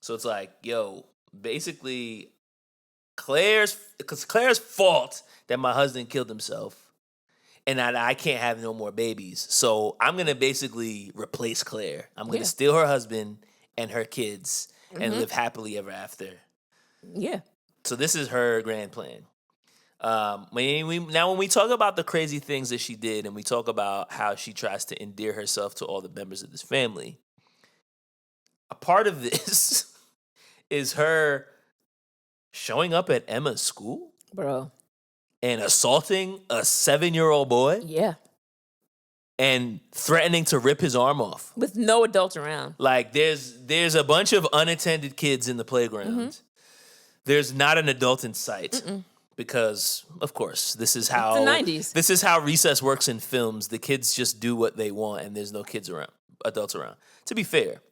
So it's like, yo, basically Claire's fault that my husband killed himself and that I can't have no more babies. So I'm going to basically replace Claire. I'm going to steal her husband and her kids and live happily ever after. Yeah. So this is her grand plan. When we talk about the crazy things that she did, and we talk about how she tries to endear herself to all the members of this family, a part of this is her showing up at Emma's school, Bro. and assaulting a 7-year-old boy. Yeah. And threatening to rip his arm off. With no adults around. Like, there's a bunch of unattended kids in the playground. Mm-hmm. There's not an adult in sight. Because, of course, this is how... It's the 90s. This is how recess works in films. The kids just do what they want, and there's no adults around. To be fair.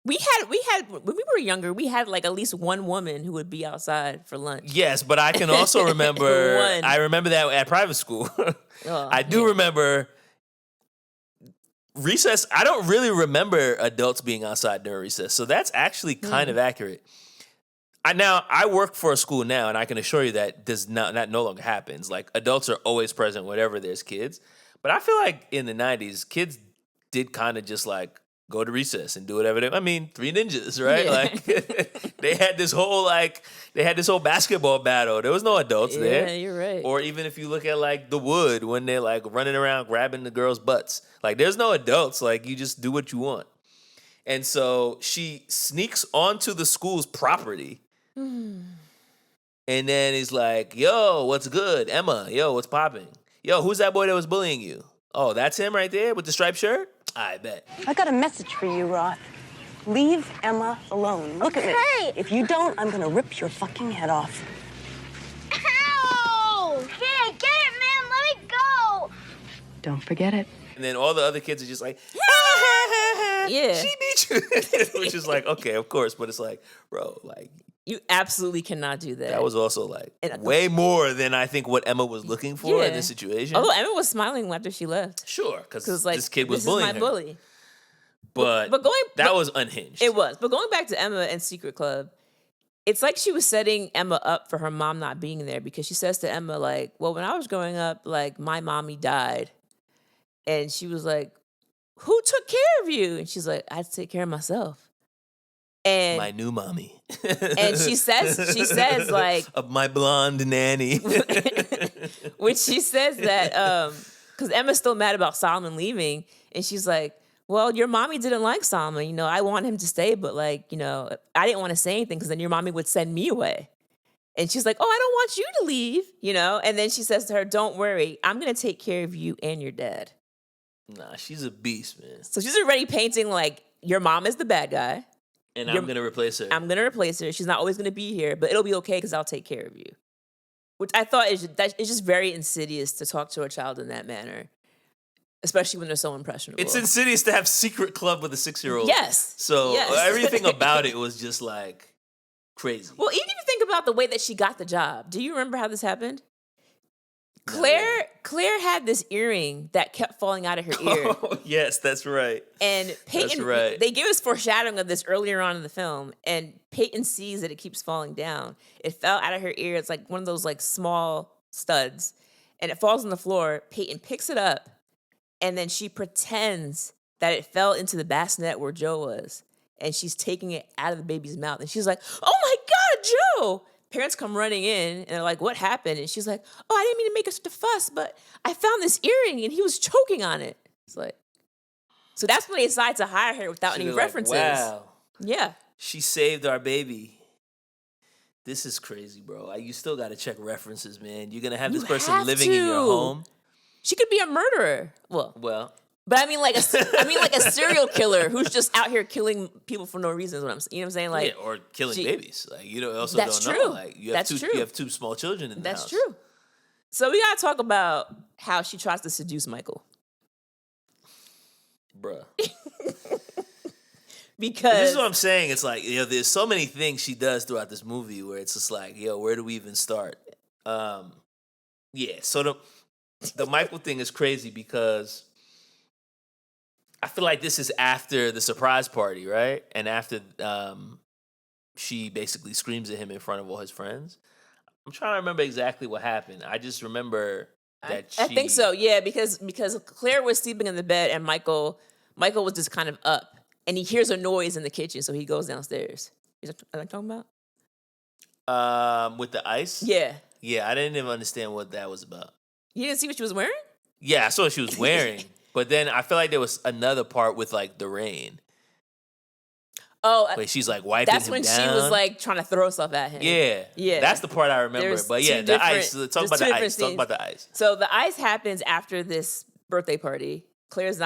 We had when we were younger, we had like at least one woman who would be outside for lunch. Yes, but I can also remember... I remember that at private school. I do remember recess. I don't really remember adults being outside during recess, so that's actually kind of accurate. I work for a school now, and I can assure you that no longer happens. Like, adults are always present whenever there's kids. But I feel like in the 90s, kids did kind of just like go to recess and do whatever Three Ninjas, right? Yeah. Like, they had this whole basketball battle. There was no adults there. Yeah, you're right. Or even if you look at like The Wood, when they're like running around grabbing the girls' butts. Like, there's no adults. Like, you just do what you want. And so she sneaks onto the school's property. And then he's like, yo, what's good? Emma, yo, what's popping? Yo, who's that boy that was bullying you? Oh, that's him right there with the striped shirt? I bet. I got a message for you, Roth. Leave Emma alone. Look at me. If you don't, I'm gonna rip your fucking head off. Ow! Hey, get it, man! Let me go! Don't forget it. And then all the other kids are just like, Yeah. she beat you. Which is like, okay, of course. But it's like, bro, like, You absolutely cannot do that. that was also like And- way more than I think what Emma was looking for in Yeah. this situation. Although Emma was smiling after she left. Sure, because Like, this kid was this bullying is my her. bully. But, that was unhinged. It was. But going back to Emma and Secret Club, it's like she was setting Emma up for her mom not being there, because she says to Emma, like, well, when I was growing up, like, my mommy died. And she was like, who took care of you? And she's like, I had to take care of myself. And My new mommy. and she says like, of my blonde nanny. which she says that because Emma's still mad about Solomon leaving, and she's like, well, your mommy didn't like Solomon. You know, I want him to stay, but like, you know, I didn't want to say anything because then your mommy would send me away. And she's like, oh, I don't want you to leave, you know? And then she says to her, don't worry, I'm going to take care of you and your dad. Nah, she's a beast, man. So she's already painting like, your mom is the bad guy. And I'm going to replace her. I'm going to replace her. She's not always going to be here, but it'll be okay because I'll take care of you. Which I thought is just very insidious to talk to a child in that manner, especially when they're so impressionable. It's insidious to have Secret Club with a 6-year-old. Yes. So Yes. everything about it was just like crazy. Well, even if you think about the way that she got the job, do you remember how this happened? Claire had this earring that kept falling out of her ear. Oh, yes, that's right. And Peyton, That's right. they give us foreshadowing of this earlier on in the film, and Peyton sees that it keeps falling down. It fell out of her ear. It's like one of those like small studs, and it falls on the floor. Peyton picks it up, and then she pretends that it fell into the bassinet where Joe was, and she's taking it out of the baby's mouth, and she's like, "Oh my God, Joe!" Parents come running in, and they're like, "What happened?" And she's like, "Oh, I didn't mean to make such a fuss, but I found this earring, and he was choking on it." It's like, so that's when they decide to hire her without any They're like, references. wow, Yeah. she saved our baby. This is crazy, bro. Like, you still got to check references, man. You're going to have this person have living in your to. home. She could be a murderer. Well, But I mean like a serial killer who's just out here killing people for no reason is what I'm saying. You know what I'm saying? Like, yeah, or killing babies. Like, you don't That's don't true. know. Like, you have That's two true. you have two small children in the that's house. true. So we gotta talk about how she tries to seduce Michael. Bruh. Because This is what I'm saying. It's like, there's so many things she does throughout this movie where it's just like, where do we even start? So the Michael thing is crazy because I feel like this is after the surprise party, right? And after she basically screams at him in front of all his friends. I'm trying to remember exactly what happened. I just remember that I think so, yeah, because Claire was sleeping in the bed and Michael was just kind of up, and he hears a noise in the kitchen, so he goes downstairs. Is that what I'm talking about? With the ice? Yeah. Yeah, I didn't even understand what that was about. You didn't see what she was wearing? Yeah, I saw what she was wearing, but then I feel like there was another part with like the rain. Oh, Where she's like wiping that's him when down. she was like trying to throw stuff at him. Yeah. That's the part I remember. There's But two yeah, the ice. different- Talk there's about two the different ice. Talk scenes. about the ice. So the ice happens after this birthday party. Claire's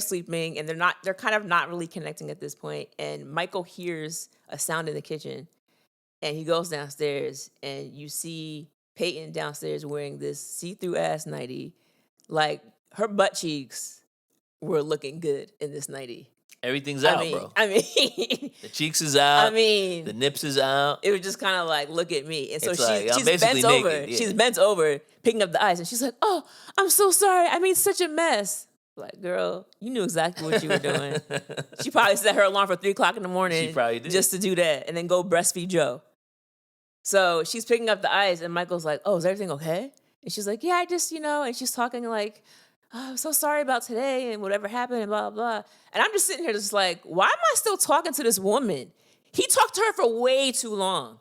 sleeping, and they're kind of not really connecting at this point. And Michael hears a sound in the kitchen, and he goes downstairs, and you see Peyton downstairs wearing this see-through ass nightie. Like, her butt cheeks were looking good in this nightie. Everything's out, bro. I mean, the cheeks is out. I mean, the nips is out. it was just kind of like, look at me. And so It's like, I'm she's basically bent over. naked, yeah. She's bent over, picking up the ice, and she's like, "Oh, I'm so sorry. I made such a mess." Like, girl, you knew exactly what you were doing. She probably set her alarm for 3:00 in the morning. She probably did. Just to do that, and then go breastfeed Joe. So she's picking up the ice, and Michael's like, "Oh, is everything okay?" And she's like, "Yeah, I just, and she's talking like, oh, I'm so sorry about today and whatever happened and blah, blah, blah." And I'm just sitting here just like, why am I still talking to this woman? He talked to her for way too long.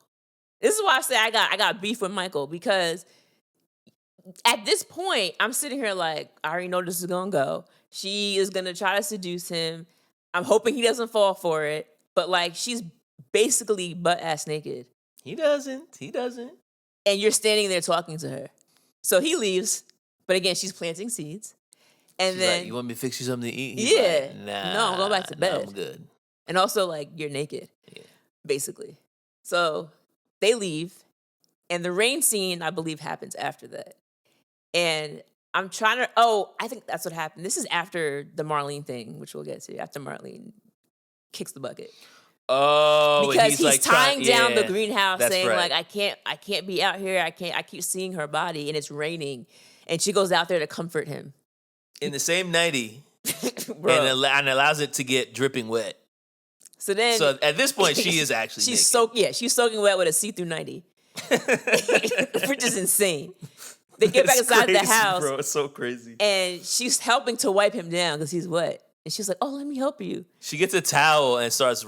This is why I say I got beef with Michael, because at this point, I'm sitting here like, I already know this is going to go. She is going to try to seduce him. I'm hoping he doesn't fall for it. But like, she's basically butt-ass naked. He doesn't. And you're standing there talking to her. So he leaves. But again, she's planting seeds. And She's then, like, you want me to fix you something to eat? He's yeah, like, nah, no, I'm going back to bed. I'm good. And also, like, you're naked, basically. So they leave. And the rain scene, I believe, happens after that. And I'm trying to, I think that's what happened. This is after the Marlene thing, which we'll get to, after Marlene kicks the bucket. Oh, Because he's like tying down the yeah, greenhouse, that's saying, right. like, I can't be out here. I keep seeing her body, and it's raining. And she goes out there to comfort him. In the same nightie, Bro. and allows it to get dripping wet. So then, So at this point, she is actually naked. she's soaking wet with a see-through nightie, which is insane. They get back inside the house, bro. It's so crazy. and she's helping to wipe him down because he's wet. And she's like, "Oh, let me help you." She gets a towel and starts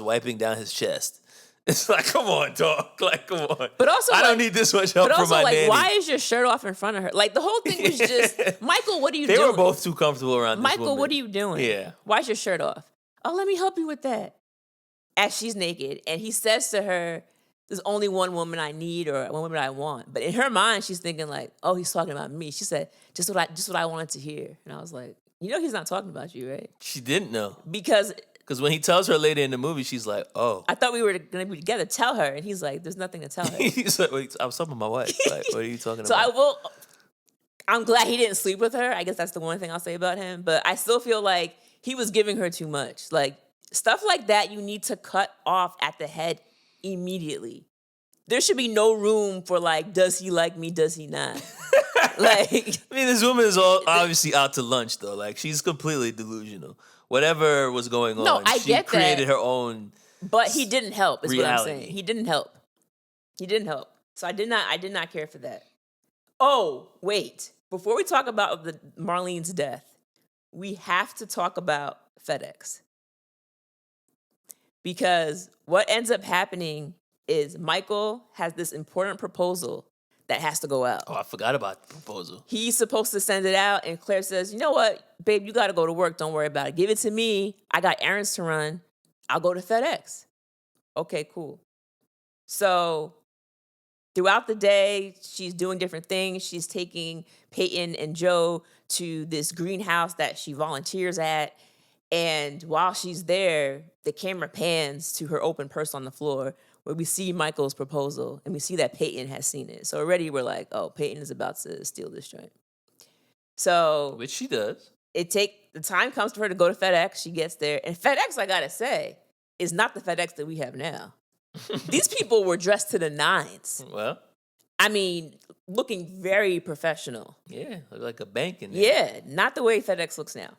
wiping down his chest. It's like, come on, dog. Like, come on. But also, I don't need this much help But from also, my like, nanny. why is your shirt off in front of her? Like, the whole thing was just, Michael, what are you doing? They were both too comfortable around this Michael, woman. what are you doing? Yeah. Why's your shirt off? Oh, let me help you with that. As she's naked. And he says to her, there's only one woman I need or one woman I want. But in her mind, she's thinking like, oh, he's talking about me. She said, just what I wanted to hear. And I was like, he's not talking about you, right? She didn't know. Because when he tells her later in the movie, she's like, oh. I thought we were going to be together. Tell her. And he's like, there's nothing to tell her. He's like, wait, I was talking to my wife. Like, what are you talking about? I'm glad he didn't sleep with her. I guess that's the one thing I'll say about him. But I still feel like he was giving her too much. Like, stuff like that, you need to cut off at the head immediately. There should be no room for, like, does he like me, does he not? Like, I mean, this woman is obviously out to lunch, though. Like, she's completely delusional. Whatever was going on, I she get created that. her own. But he didn't help, is reality. what I'm saying. He didn't help. So I did not care for that. Oh, wait. Before we talk about Marlene's death, we have to talk about FedEx. Because what ends up happening is Michael has this important proposal that has to go out. Oh, I forgot about the proposal. He's supposed to send it out, and Claire says, you know what, babe, you got to go to work. Don't worry about it. Give it to me. I got errands to run. I'll go to FedEx. Okay, cool. So throughout the day, she's doing different things. She's taking Peyton and Joe to this greenhouse that she volunteers at. And while she's there, the camera pans to her open purse on the floor where we see Michael's proposal and we see that Peyton has seen it. So already we're like, oh, Peyton is about to steal this joint. So Which she does. the time comes for her to go to FedEx. She gets there. And FedEx, I gotta say, is not the FedEx that we have now. These people were dressed to the nines. Well. I mean, looking very professional. Yeah, like a bank in there. Yeah, not the way FedEx looks now.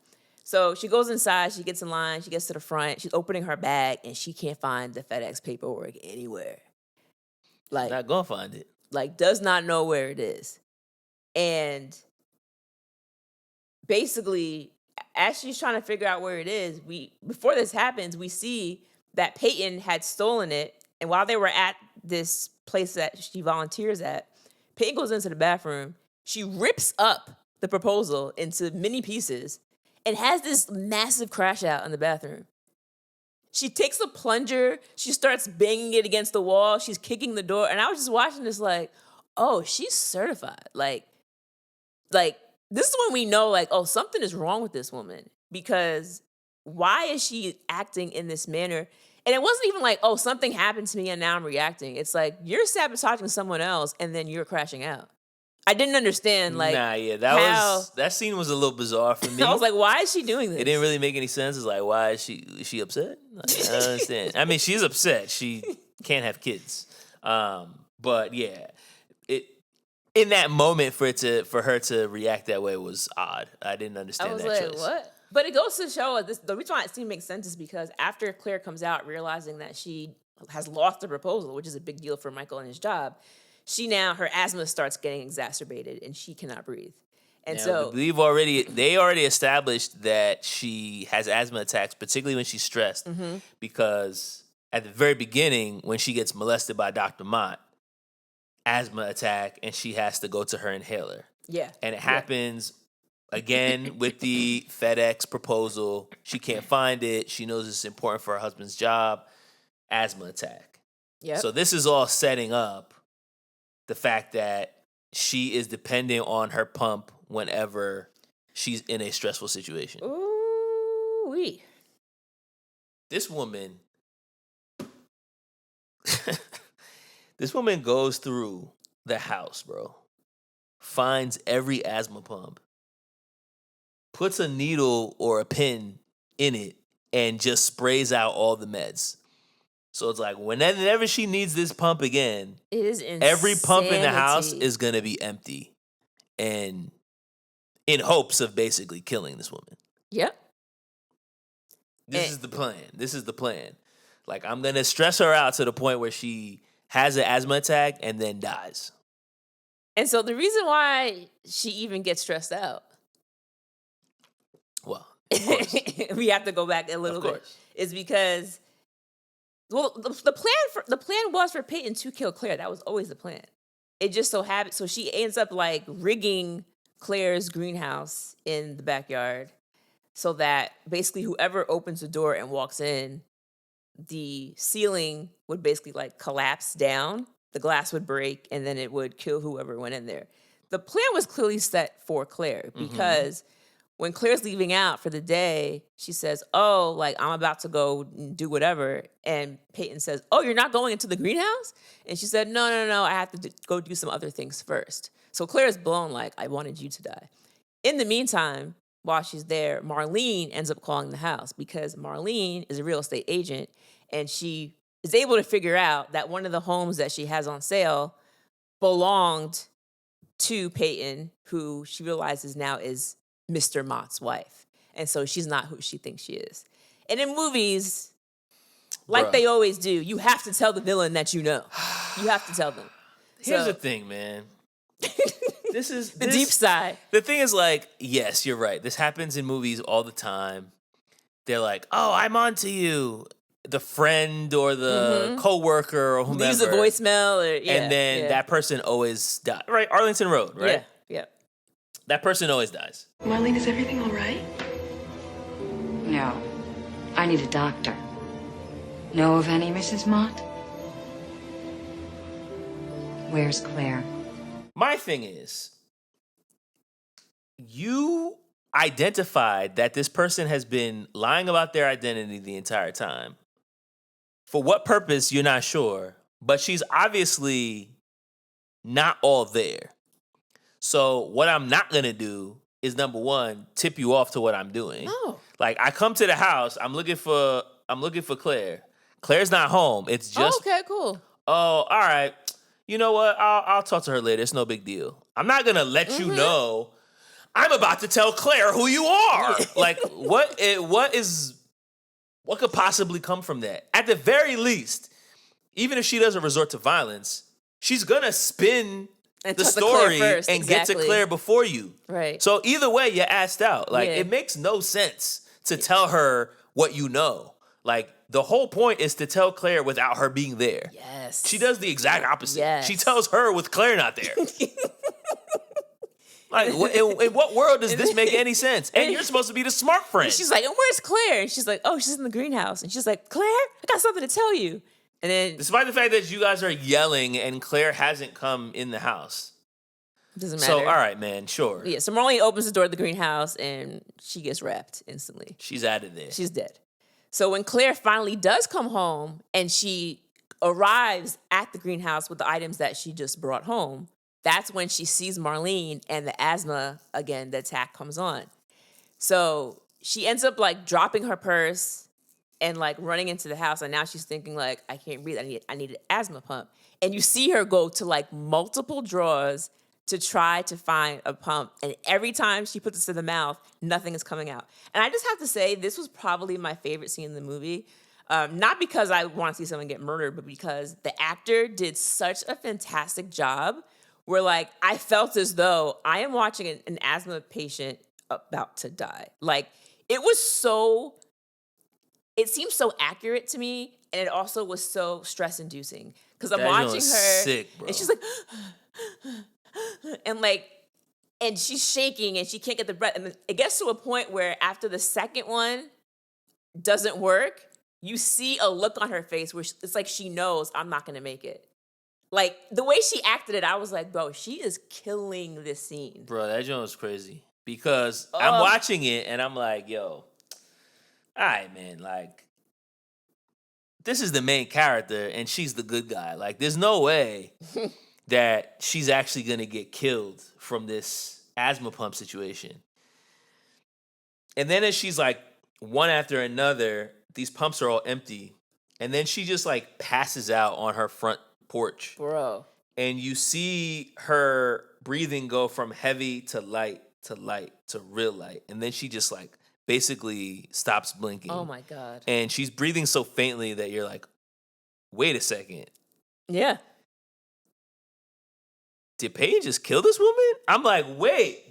So she goes inside, she gets in line, she gets to the front, she's opening her bag, and she can't find the FedEx paperwork anywhere. Like, Not gonna find it. Like, does not know where it is. And basically, as she's trying to figure out where it is, before this happens, we see that Peyton had stolen it. And while they were at this place that she volunteers at, Peyton goes into the bathroom. She rips up the proposal into many pieces and has this massive crash out in the bathroom. She takes a plunger. She starts banging it against the wall. She's kicking the door. And I was just watching this like, oh, she's certified. Like this is when we know, like, oh, something is wrong with this woman. Because why is she acting in this manner? And it wasn't even like, oh, something happened to me and now I'm reacting. It's like, you're sabotaging someone else and then you're crashing out. I didn't understand, like, that scene was a little bizarre for me. I was like, why is she doing this? It didn't really make any sense. It's like, why is she upset? Like, I don't understand. I mean, she's upset. She can't have kids. But yeah, in that moment for her to react that way was odd. I didn't understand that choice. What? But it goes to show this. The reason why it seemed to make sense is because after Claire comes out realizing that she has lost the proposal, which is a big deal for Michael and his job, her asthma starts getting exacerbated and she cannot breathe. And so they already established that she has asthma attacks, particularly when she's stressed, because at the very beginning, when she gets molested by Dr. Mott, asthma attack, and she has to go to her inhaler. Yeah. And it happens again with the FedEx proposal. She can't find it. She knows it's important for her husband's job. Asthma attack. Yeah. So this is all setting up the fact that she is dependent on her pump whenever she's in a stressful situation. Ooh-wee. This woman goes through the house, bro. Finds every asthma pump. Puts a needle or a pin in it and just sprays out all the meds. So it's like whenever she needs this pump again, it is insanity. Every pump in the house is going to be empty. And in hopes of basically killing this woman. Yep. This is the plan. Like, I'm going to stress her out to the point where she has an asthma attack and then dies. And so the reason why she even gets stressed out. Well, of course. We have to go back a little bit. Is because, well, the plan was for Peyton to kill Claire. That was always the plan. It just so happened. So she ends up like rigging Claire's greenhouse in the backyard so that basically whoever opens the door and walks in, the ceiling would basically like collapse down. The glass would break and then it would kill whoever went in there. The plan was clearly set for Claire because when Claire's leaving out for the day, she says, oh, like, I'm about to go do whatever. And Peyton says, oh, you're not going into the greenhouse? And she said, no, I have to go do some other things first. So Claire's blown like, I wanted you to die. In the meantime, while she's there, Marlene ends up calling the house because Marlene is a real estate agent and she is able to figure out that one of the homes that she has on sale belonged to Peyton, who she realizes now is Mr. Mott's wife. And so she's not who she thinks she is. And in movies, like they always do, you have to tell the villain that you know. You have to tell them. Here's the thing, man. This is the deep side. The thing is, like, yes, you're right. This happens in movies all the time. They're like, oh, I'm on to you. The friend or the coworker or whomever. Leaves a voicemail. And then that person always dies. Right? Arlington Road, right? Yeah. That person always dies. Marlene, is everything all right? No. I need a doctor. Know of any, Mrs. Mott? Where's Claire? My thing is, you identified that this person has been lying about their identity the entire time. For what purpose, you're not sure, but she's obviously not all there. So what I'm not going to do is, number one, tip you off to what I'm doing. No. Like, I come to the house, I'm looking for Claire. Claire's not home. It's just okay, cool. Oh, all right. You know what? I'll talk to her later. It's no big deal. I'm not going to let you know I'm about to tell Claire who you are. Like, what could possibly come from that? At the very least, even if she doesn't resort to violence, she's going to spin the story and get to Claire before you. Right. So either way, you're asked out. Like, it makes no sense to tell her what you know. Like, the whole point is to tell Claire without her being there. Yes. She does the exact opposite. Yes. She tells her with Claire not there. Like, in what world does this make any sense? And you're supposed to be the smart friend. And she's like, and where's Claire? And she's like, oh, she's in the greenhouse. And she's like, Claire, I got something to tell you. And then despite the fact that you guys are yelling and Claire hasn't come in the house. Doesn't matter. So, all right, man, sure. Yeah, so Marlene opens the door to the greenhouse and she gets wrapped instantly. She's out of there. She's dead. So when Claire finally does come home and she arrives at the greenhouse with the items that she just brought home, that's when she sees Marlene and the asthma, again, the attack comes on. So she ends up like dropping her purse and like running into the house. And now she's thinking like, I can't breathe. I need an asthma pump. And you see her go to like multiple drawers to try to find a pump. And every time she puts it to the mouth, nothing is coming out. And I just have to say, this was probably my favorite scene in the movie. Not because I want to see someone get murdered, but because the actor did such a fantastic job where, like, I felt as though I am watching an asthma patient about to die. Like, it seemed so accurate to me, and it also was so stress-inducing. Because I'm watching her, sick, bro. and she's like, and she's shaking, and she can't get the breath. And it gets to a point where after the second one doesn't work, you see a look on her face where it's like she knows I'm not going to make it. Like, the way she acted it, I was like, bro, she is killing this scene. Bro, that joint was crazy. Because I'm watching it, and I'm like, yo, all right, man, like, this is the main character, and she's the good guy. Like, there's no way that she's actually going to get killed from this asthma pump situation. And then as she's, like, one after another, these pumps are all empty. And then she just, like, passes out on her front porch. Bro. And you see her breathing go from heavy to light to light to real light. And then she just like basically stops blinking. Oh my God. And she's breathing so faintly that you're like, wait a second. Yeah. Did Paige just kill this woman? I'm like, wait.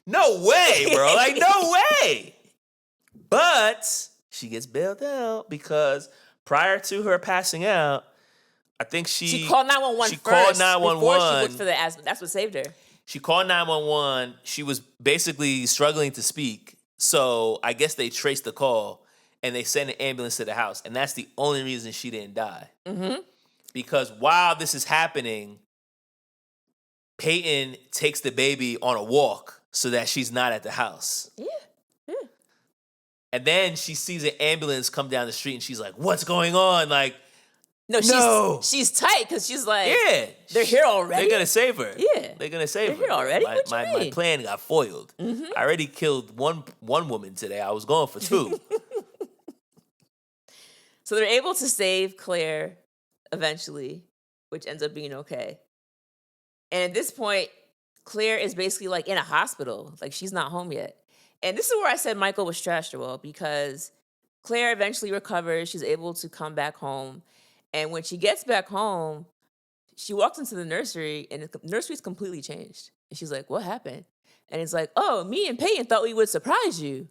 No way, bro. Like, no way. But she gets bailed out because prior to her passing out, I think she called 911 She first called 911. before she looked for the asthma. That's what saved her. She called 911. She was basically struggling to speak. So I guess they traced the call and they sent an ambulance to the house. And that's the only reason she didn't die. Mm-hmm. Because while this is happening, Peyton takes the baby on a walk so that she's not at the house. Yeah. And then she sees an ambulance come down the street and she's like, what's going on? Like, No, she's tight because she's like, yeah, they're here already. They're gonna save her. Yeah, they're gonna save her. They're here already. My plan got foiled. Mm-hmm. I already killed one woman today. I was going for two. So they're able to save Claire eventually, which ends up being okay. And at this point, Claire is basically like in a hospital. Like she's not home yet. And this is where I said Michael was trash, Joel, because Claire eventually recovers. She's able to come back home. And when she gets back home, she walks into the nursery and the nursery's completely changed. And she's like, what happened? And it's like, oh, me and Peyton thought we would surprise you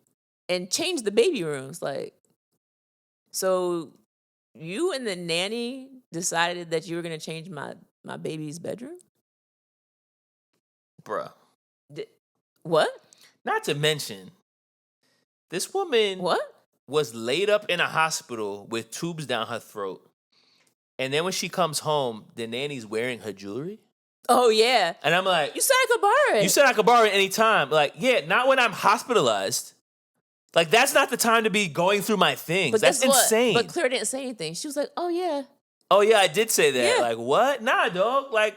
and change the baby rooms. Like, so you and the nanny decided that you were going to change my baby's bedroom? Bruh. What? Not to mention, this woman was laid up in a hospital with tubes down her throat. And then when she comes home, the nanny's wearing her jewelry. Oh, yeah. And I'm like, you said I could borrow it. You said I could borrow it anytime. Like, yeah, not when I'm hospitalized. Like, that's not the time to be going through my things. But that's insane. But Claire didn't say anything. She was like, oh, yeah. Oh, yeah, I did say that. Yeah. Like, what? Nah, dog. Like,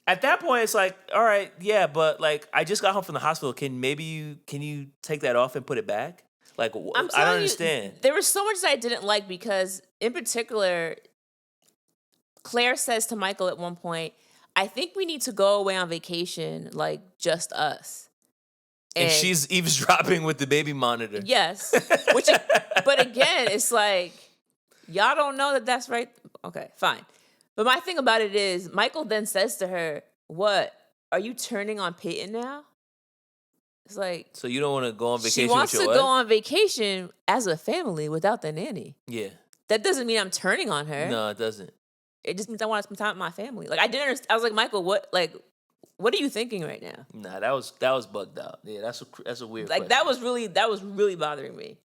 at that point, it's like, all right, yeah, but, like, I just got home from the hospital. Can you take that off and put it back? Like, I don't understand. There was so much that I didn't like because, in particular, Claire says to Michael at one point, I think we need to go away on vacation, like, just us. And she's eavesdropping with the baby monitor. Yes. But again, it's like, y'all don't know that that's right. Okay, fine. But my thing about it is, Michael then says to her, what? Are you turning on Peyton now? It's like So you don't want to go on vacation she wants with to your go wife? on vacation as a family without the nanny. Yeah. That doesn't mean I'm turning on her. No, it doesn't. It just means I want to spend time with my family. Like I didn't understand. I was like, Michael, what are you thinking right now? Nah, that was bugged out. Yeah, that's a weird. Like question. that was really bothering me.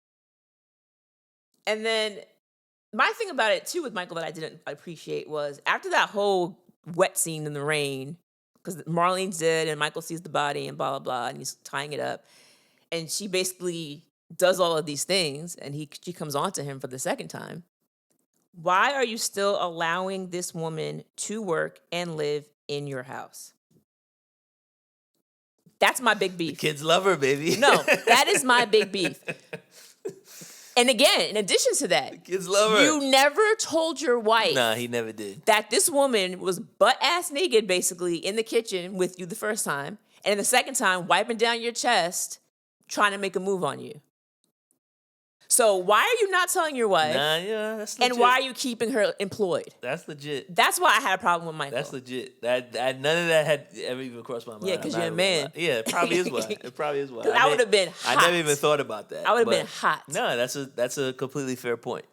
And then my thing about it too with Michael that I didn't appreciate was after that whole wet scene in the rain, because Marlene's dead and Michael sees the body and blah blah blah, and he's tying it up, and she basically does all of these things, and she comes on to him for the second time. Why are you still allowing this woman to work and live in your house? That's my big beef. Kids love her, baby. No, that is my big beef. And again, in addition to that, Kids love her. you never told your wife Nah, he never did. that this woman was butt-ass naked, basically, in the kitchen with you the first time, and the second time, wiping down your chest, trying to make a move on you. So why are you not telling your wife? Nah, yeah, that's legit. And why are you keeping her employed? That's legit. That's why I had a problem with Michael. That's legit. That none of that had ever even crossed my mind. Yeah, 'cause I'm you're a not man. even gonna lie. Yeah, it probably is why. It probably is why. 'Cause I would have been I hot. never even thought about that. I would have but been hot. No, that's a completely fair point.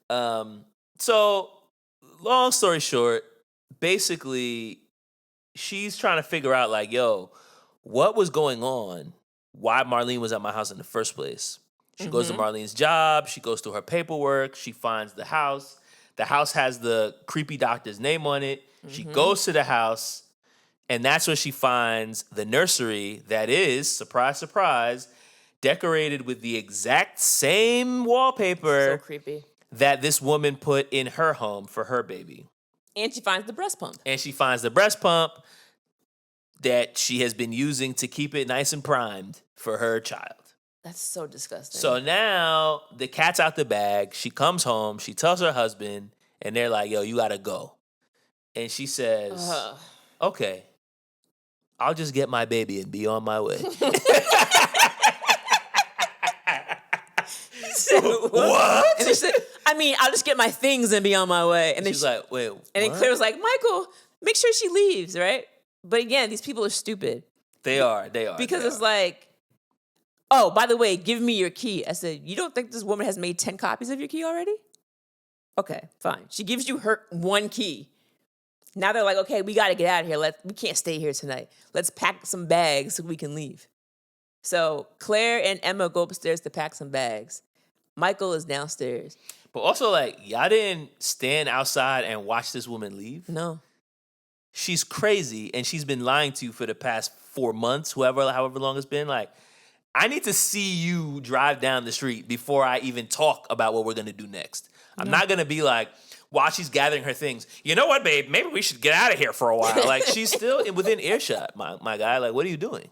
So long story short, basically, she's trying to figure out like, yo, what was going on? Why Marlene was at my house in the first place? She goes to Marlene's job. She goes through her paperwork. She finds the house. The house has the creepy doctor's name on it. She goes to the house, and that's where she finds the nursery that is, surprise, surprise, decorated with the exact same wallpaper So creepy. that this woman put in her home for her baby. And she finds the breast pump. And she finds the breast pump that she has been using to keep it nice and primed for her child. That's so disgusting. So now the cat's out the bag. She comes home. She tells her husband, and they're like, yo, you got to go. And she says, okay, I'll just get my baby and be on my way. What? And she said, I mean, I'll just get my things and be on my way. And then She's like, wait, and then what? Claire was like, Michael, make sure she leaves, right? But again, these people are stupid. They are. Because it's like, oh, by the way, give me your key. I said, you don't think this woman has made 10 copies of your key already? Okay, fine. She gives you her one key. Now they're like, okay, we got to get out of here. We can't stay here tonight. Let's pack some bags so we can leave. So Claire and Emma go upstairs to pack some bags. Michael is downstairs. But also, like, y'all didn't stand outside and watch this woman leave? No. She's crazy, and she's been lying to you for the past 4 months, however long it's been. Like, I need to see you drive down the street before I even talk about what we're going to do next. I'm not going to be like, while she's gathering her things, you know what, babe? Maybe we should get out of here for a while. Like, she's still within earshot, my guy. Like, what are you doing?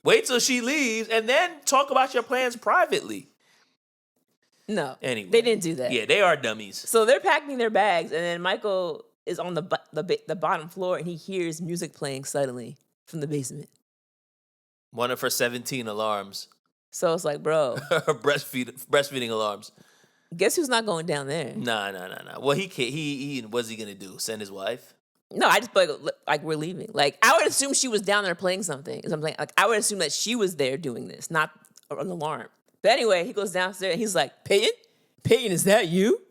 Wait till she leaves and then talk about your plans privately. No. Anyway. They didn't do that. Yeah, they are dummies. So they're packing their bags, and then Michael is on the bottom floor, and he hears music playing suddenly from the basement. One of her 17 alarms. So it's like, bro, Her breastfeeding alarms. guess who's not going down there? Nah. Well, he can't. He what's he gonna do? Send his wife? No, I just like we're leaving. Like I would assume she was down there playing something. Is what I'm saying. Like I would assume that she was there doing this, not an alarm. But anyway, he goes downstairs and he's like, Peyton, is that you?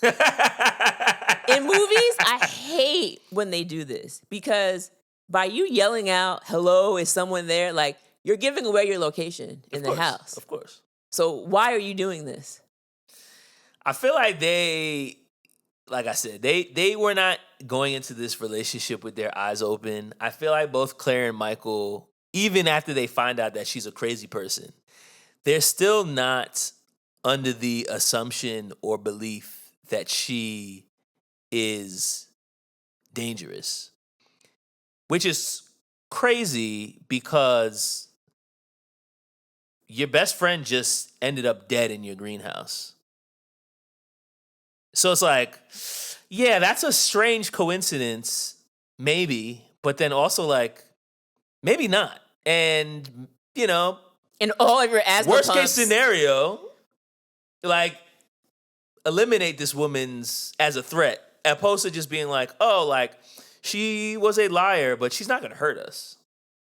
In movies, I hate when they do this because by you yelling out, "Hello, is someone there?" Like you're giving away your location in the house. Of course. So why are you doing this? I feel like they, like I said, they were not going into this relationship with their eyes open. I feel like both Claire and Michael, even after they find out that she's a crazy person, they're still not under the assumption or belief that she is dangerous, which is crazy because your best friend just ended up dead in your greenhouse. So it's like, yeah, that's a strange coincidence, maybe, but then also like, maybe not. And, you know, And all of your asthma worst pumps. case scenario, like, eliminate this woman's as a threat, opposed to just being like, oh, like, she was a liar, but she's not going to hurt us.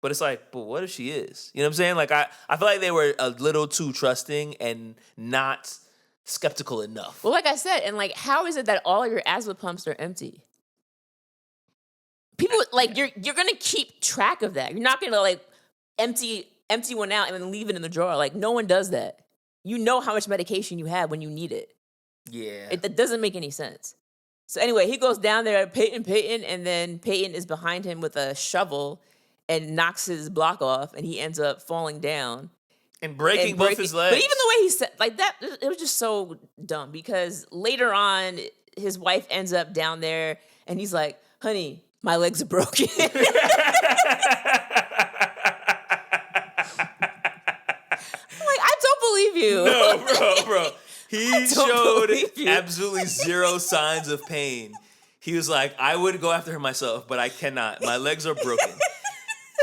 But it's like, but what if she is? You know what I'm saying? Like, I feel like they were a little too trusting and not skeptical enough. Well, like I said, and like, how is it that all your asthma pumps are empty? People like you're gonna keep track of that. You're not gonna like empty one out and then leave it in the drawer. Like no one does that. You know how much medication you have when you need it. Yeah. That doesn't make any sense. So anyway, he goes down there, Peyton, and then Peyton is behind him with a shovel and knocks his block off, and he ends up falling down. And breaking both his legs. But even the way he said, like that, it was just so dumb because later on, his wife ends up down there, and he's like, honey, my legs are broken. I'm like, I don't believe you. No, bro. He showed absolutely zero signs of pain. He was like, I would go after her myself, but I cannot. My legs are broken.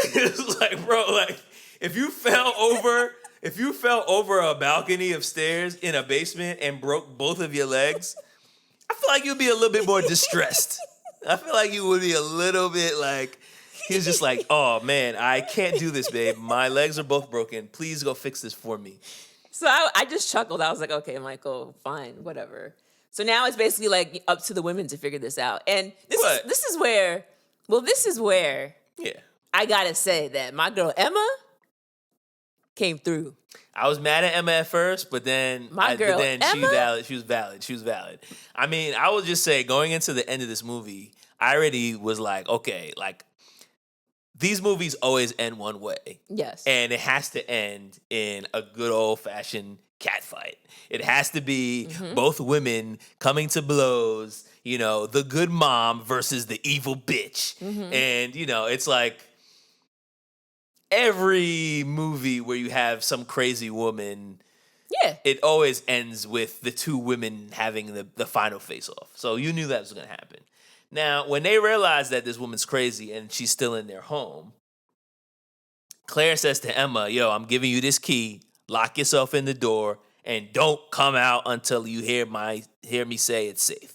It's like, bro, like, if you fell over a balcony of stairs in a basement and broke both of your legs, I feel like you'd be a little bit more distressed. I feel like you would be a little bit like, he was just like, oh man, I can't do this, babe. My legs are both broken. Please go fix this for me. So I just chuckled. I was like, okay, Michael, fine, whatever. So now it's basically like up to the women to figure this out. And this is where yeah, I gotta say that my girl Emma came through. I was mad at Emma at first, but then Emma? She was valid. I mean, I will just say, going into the end of this movie, I already was like, okay, like these movies always end one way. Yes. And it has to end in a good old-fashioned catfight. It has to be both women coming to blows, you know, the good mom versus the evil bitch. And, you know, it's like every movie where you have some crazy woman, it always ends with the two women having the final face-off. So you knew that was going to happen. Now, when they realize that this woman's crazy and she's still in their home, Claire says to Emma, yo, I'm giving you this key. Lock yourself in the door and don't come out until you hear me say it's safe.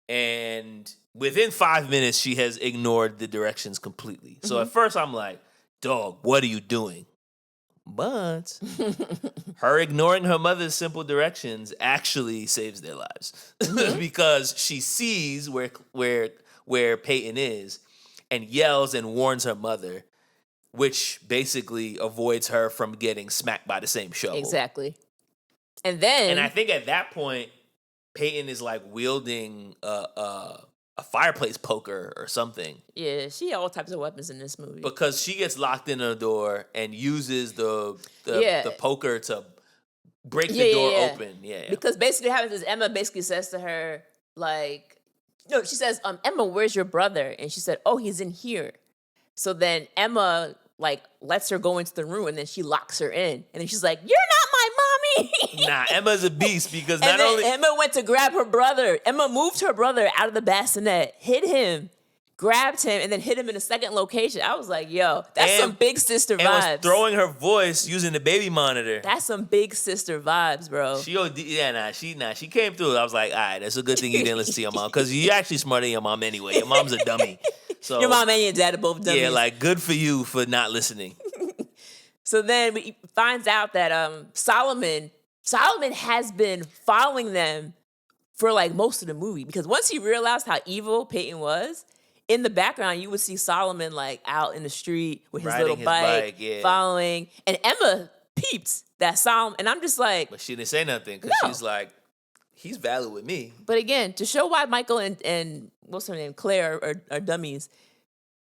And within 5 minutes, she has ignored the directions completely. So at first I'm like, dog, what are you doing? But her ignoring her mother's simple directions actually saves their lives because she sees where Peyton is and yells and warns her mother, which basically avoids her from getting smacked by the same shovel. Exactly. And I think at that point, Peyton is like wielding a fireplace poker or something. Yeah, she had all types of weapons in this movie. Because she gets locked in her door and uses the poker to break the door open. Yeah. Because basically what happens is Emma basically says to her, like, no, she says, Emma, where's your brother? And she said, oh, he's in here. So then Emma, like, lets her go into the room and then she locks her in. And then she's like, you're not my mommy. Nah, Emma's a beast because Emma went to grab her brother. Emma moved her brother out of the bassinet, hit him, grabbed him, and then hit him in a second location. I was like, yo, that's some big sister vibes. And was throwing her voice using the baby monitor. That's some big sister vibes, bro. She came through. I was like, all right, that's a good thing you didn't listen to your mom because you're actually smarter than your mom anyway. Your mom's a dummy. So your mom and your dad are both dummies. Yeah, like good for you for not listening. So then we finds out that Solomon has been following them for like most of the movie because once he realized how evil Peyton was, in the background you would see Solomon like out in the street with his little bike following, and Emma peeped that Solomon, and I'm just like, but she didn't say nothing because she's like, he's valid with me. But again, to show why Michael and what's her name, Claire are dummies.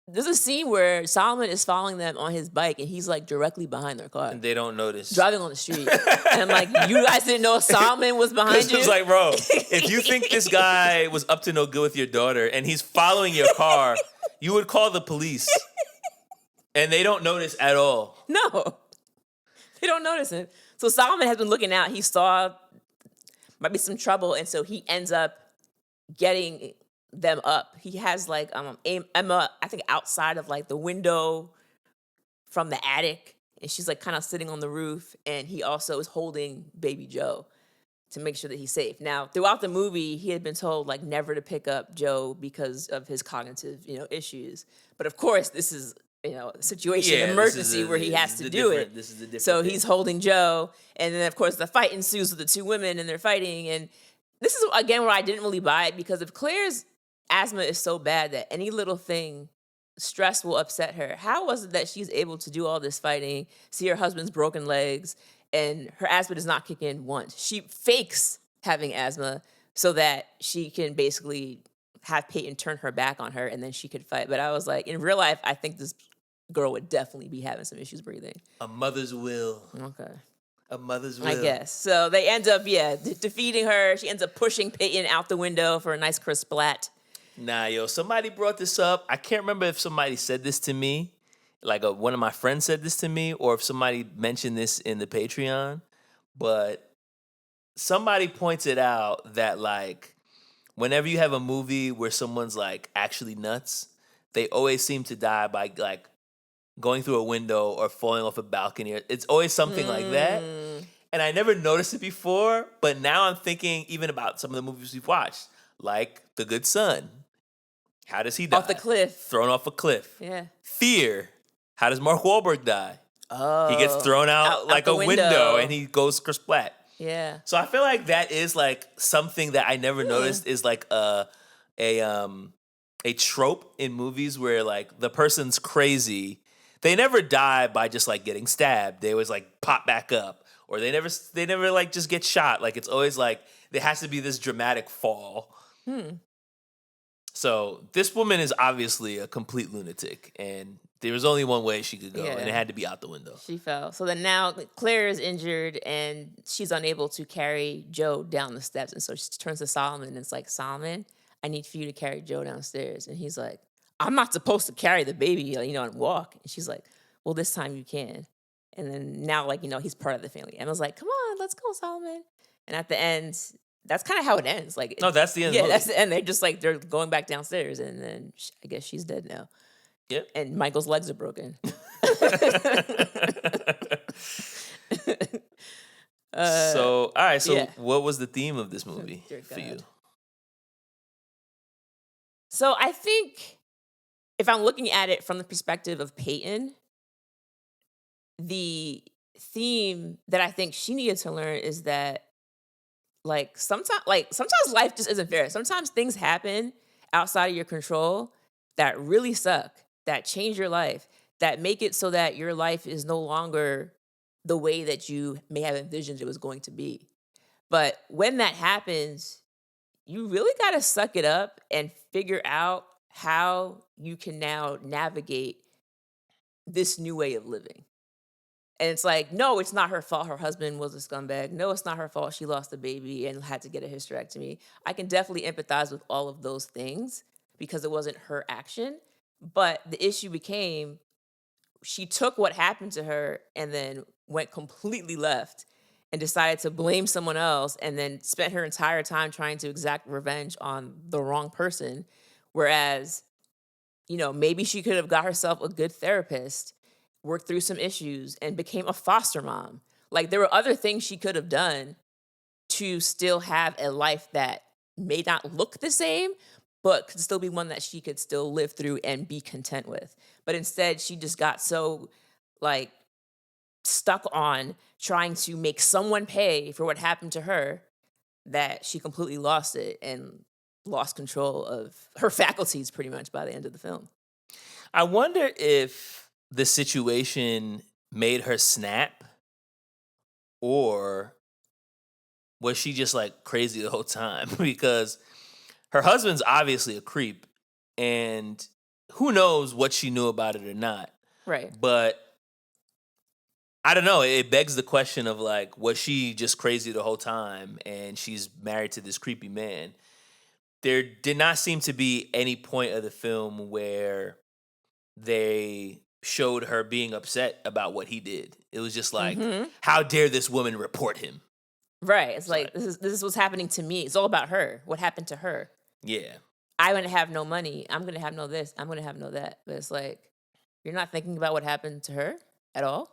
There's a scene where Solomon is following them on his bike and he's like directly behind their car. And they don't notice. Driving on the street. And I'm like, you guys didn't know Solomon was behind you? It was like, bro, if you think this guy was up to no good with your daughter and he's following your car, you would call the police. And they don't notice at all. No. They don't notice him. So Solomon has been looking out. He saw might be some trouble. And so he ends up getting them up. He has like Emma, I think, outside of like the window from the attic, and she's like kind of sitting on the roof, and he also is holding baby Joe to make sure that he's safe. Now, throughout the movie, he had been told like never to pick up Joe because of his cognitive, issues. But of course, this is situation, Yeah, emergency where he has to do it. This is a different So thing. he's holding Joe, and then of course the fight ensues with the two women, and they're fighting. And this is again where I didn't really buy it, because if Claire's asthma is so bad that any little thing, stress, will upset her, how was it that she's able to do all this fighting, see her husband's broken legs, and her asthma does not kick in once? She fakes having asthma so that she can basically have Peyton turn her back on her, and then she could fight. But I was like, in real life, I think this girl would definitely be having some issues breathing. A mother's will. Okay. A mother's will. I guess. So they end up, defeating her. She ends up pushing Peyton out the window for a nice crisp splat. Nah, yo, somebody brought this up. I can't remember if somebody said this to me, like one of my friends said this to me, or if somebody mentioned this in the Patreon, but somebody pointed out that, like, whenever you have a movie where someone's, like, actually nuts, they always seem to die by, like, going through a window or falling off a balcony. It's always something like that. And I never noticed it before, but now I'm thinking even about some of the movies we've watched, like The Good Son. How does he die? Off the cliff. Thrown off a cliff. Yeah. Fear. How does Mark Wahlberg die? Oh. He gets thrown out like the a window and he goes kersplat. Yeah. So I feel like that is like something that I never noticed is like a trope in movies where like the person's crazy. They never die by just like getting stabbed. They always like pop back up, or they never like just get shot. Like it's always like there has to be this dramatic fall. So this woman is obviously a complete lunatic, and there was only one way she could go, and it had to be out the window. She fell. So then now Claire is injured, and she's unable to carry Joe down the steps. And so she turns to Solomon, and it's like, Solomon, I need for you to carry Joe downstairs. And he's like, I'm not supposed to carry the baby, and walk. And she's like, well, this time you can. And then now, he's part of the family. And I was like, come on, let's go, Solomon. And at the end, that's kind of how it ends. Like, no, that's the end. Yeah, that's the end. They're just like, they're going back downstairs, and then I guess she's dead now. Yep. And Michael's legs are broken. So, all right. So, yeah. What was the theme of this movie Dear for you? God. So, I think if I'm looking at it from the perspective of Peyton, the theme that I think she needed to learn is that, sometimes life just isn't fair. Sometimes things happen outside of your control that really suck, that change your life, that make it so that your life is no longer the way that you may have envisioned it was going to be. But when that happens, you really got to suck it up and figure out how you can now navigate this new way of living. And it's like, no, it's not her fault her husband was a scumbag. No, it's not her fault she lost the baby and had to get a hysterectomy. I can definitely empathize with all of those things because it wasn't her action. But the issue became she took what happened to her and then went completely left and decided to blame someone else and then spent her entire time trying to exact revenge on the wrong person. Whereas, maybe she could have got herself a good therapist, worked through some issues, and became a foster mom. Like, there were other things she could have done to still have a life that may not look the same, but could still be one that she could still live through and be content with. But instead, she just got so, stuck on trying to make someone pay for what happened to her that she completely lost it and lost control of her faculties pretty much by the end of the film. I wonder if the situation made her snap, or was she just crazy the whole time? Because her husband's obviously a creep, and who knows what she knew about it or not. Right. But I don't know. It begs the question of was she just crazy the whole time and she's married to this creepy man? There did not seem to be any point of the film where they showed her being upset about what he did. It was just how dare this woman report him? Right. It's this is what's happening to me. It's all about her. What happened to her? Yeah. I'm going to have no money. I'm going to have no this. I'm going to have no that. But it's you're not thinking about what happened to her at all?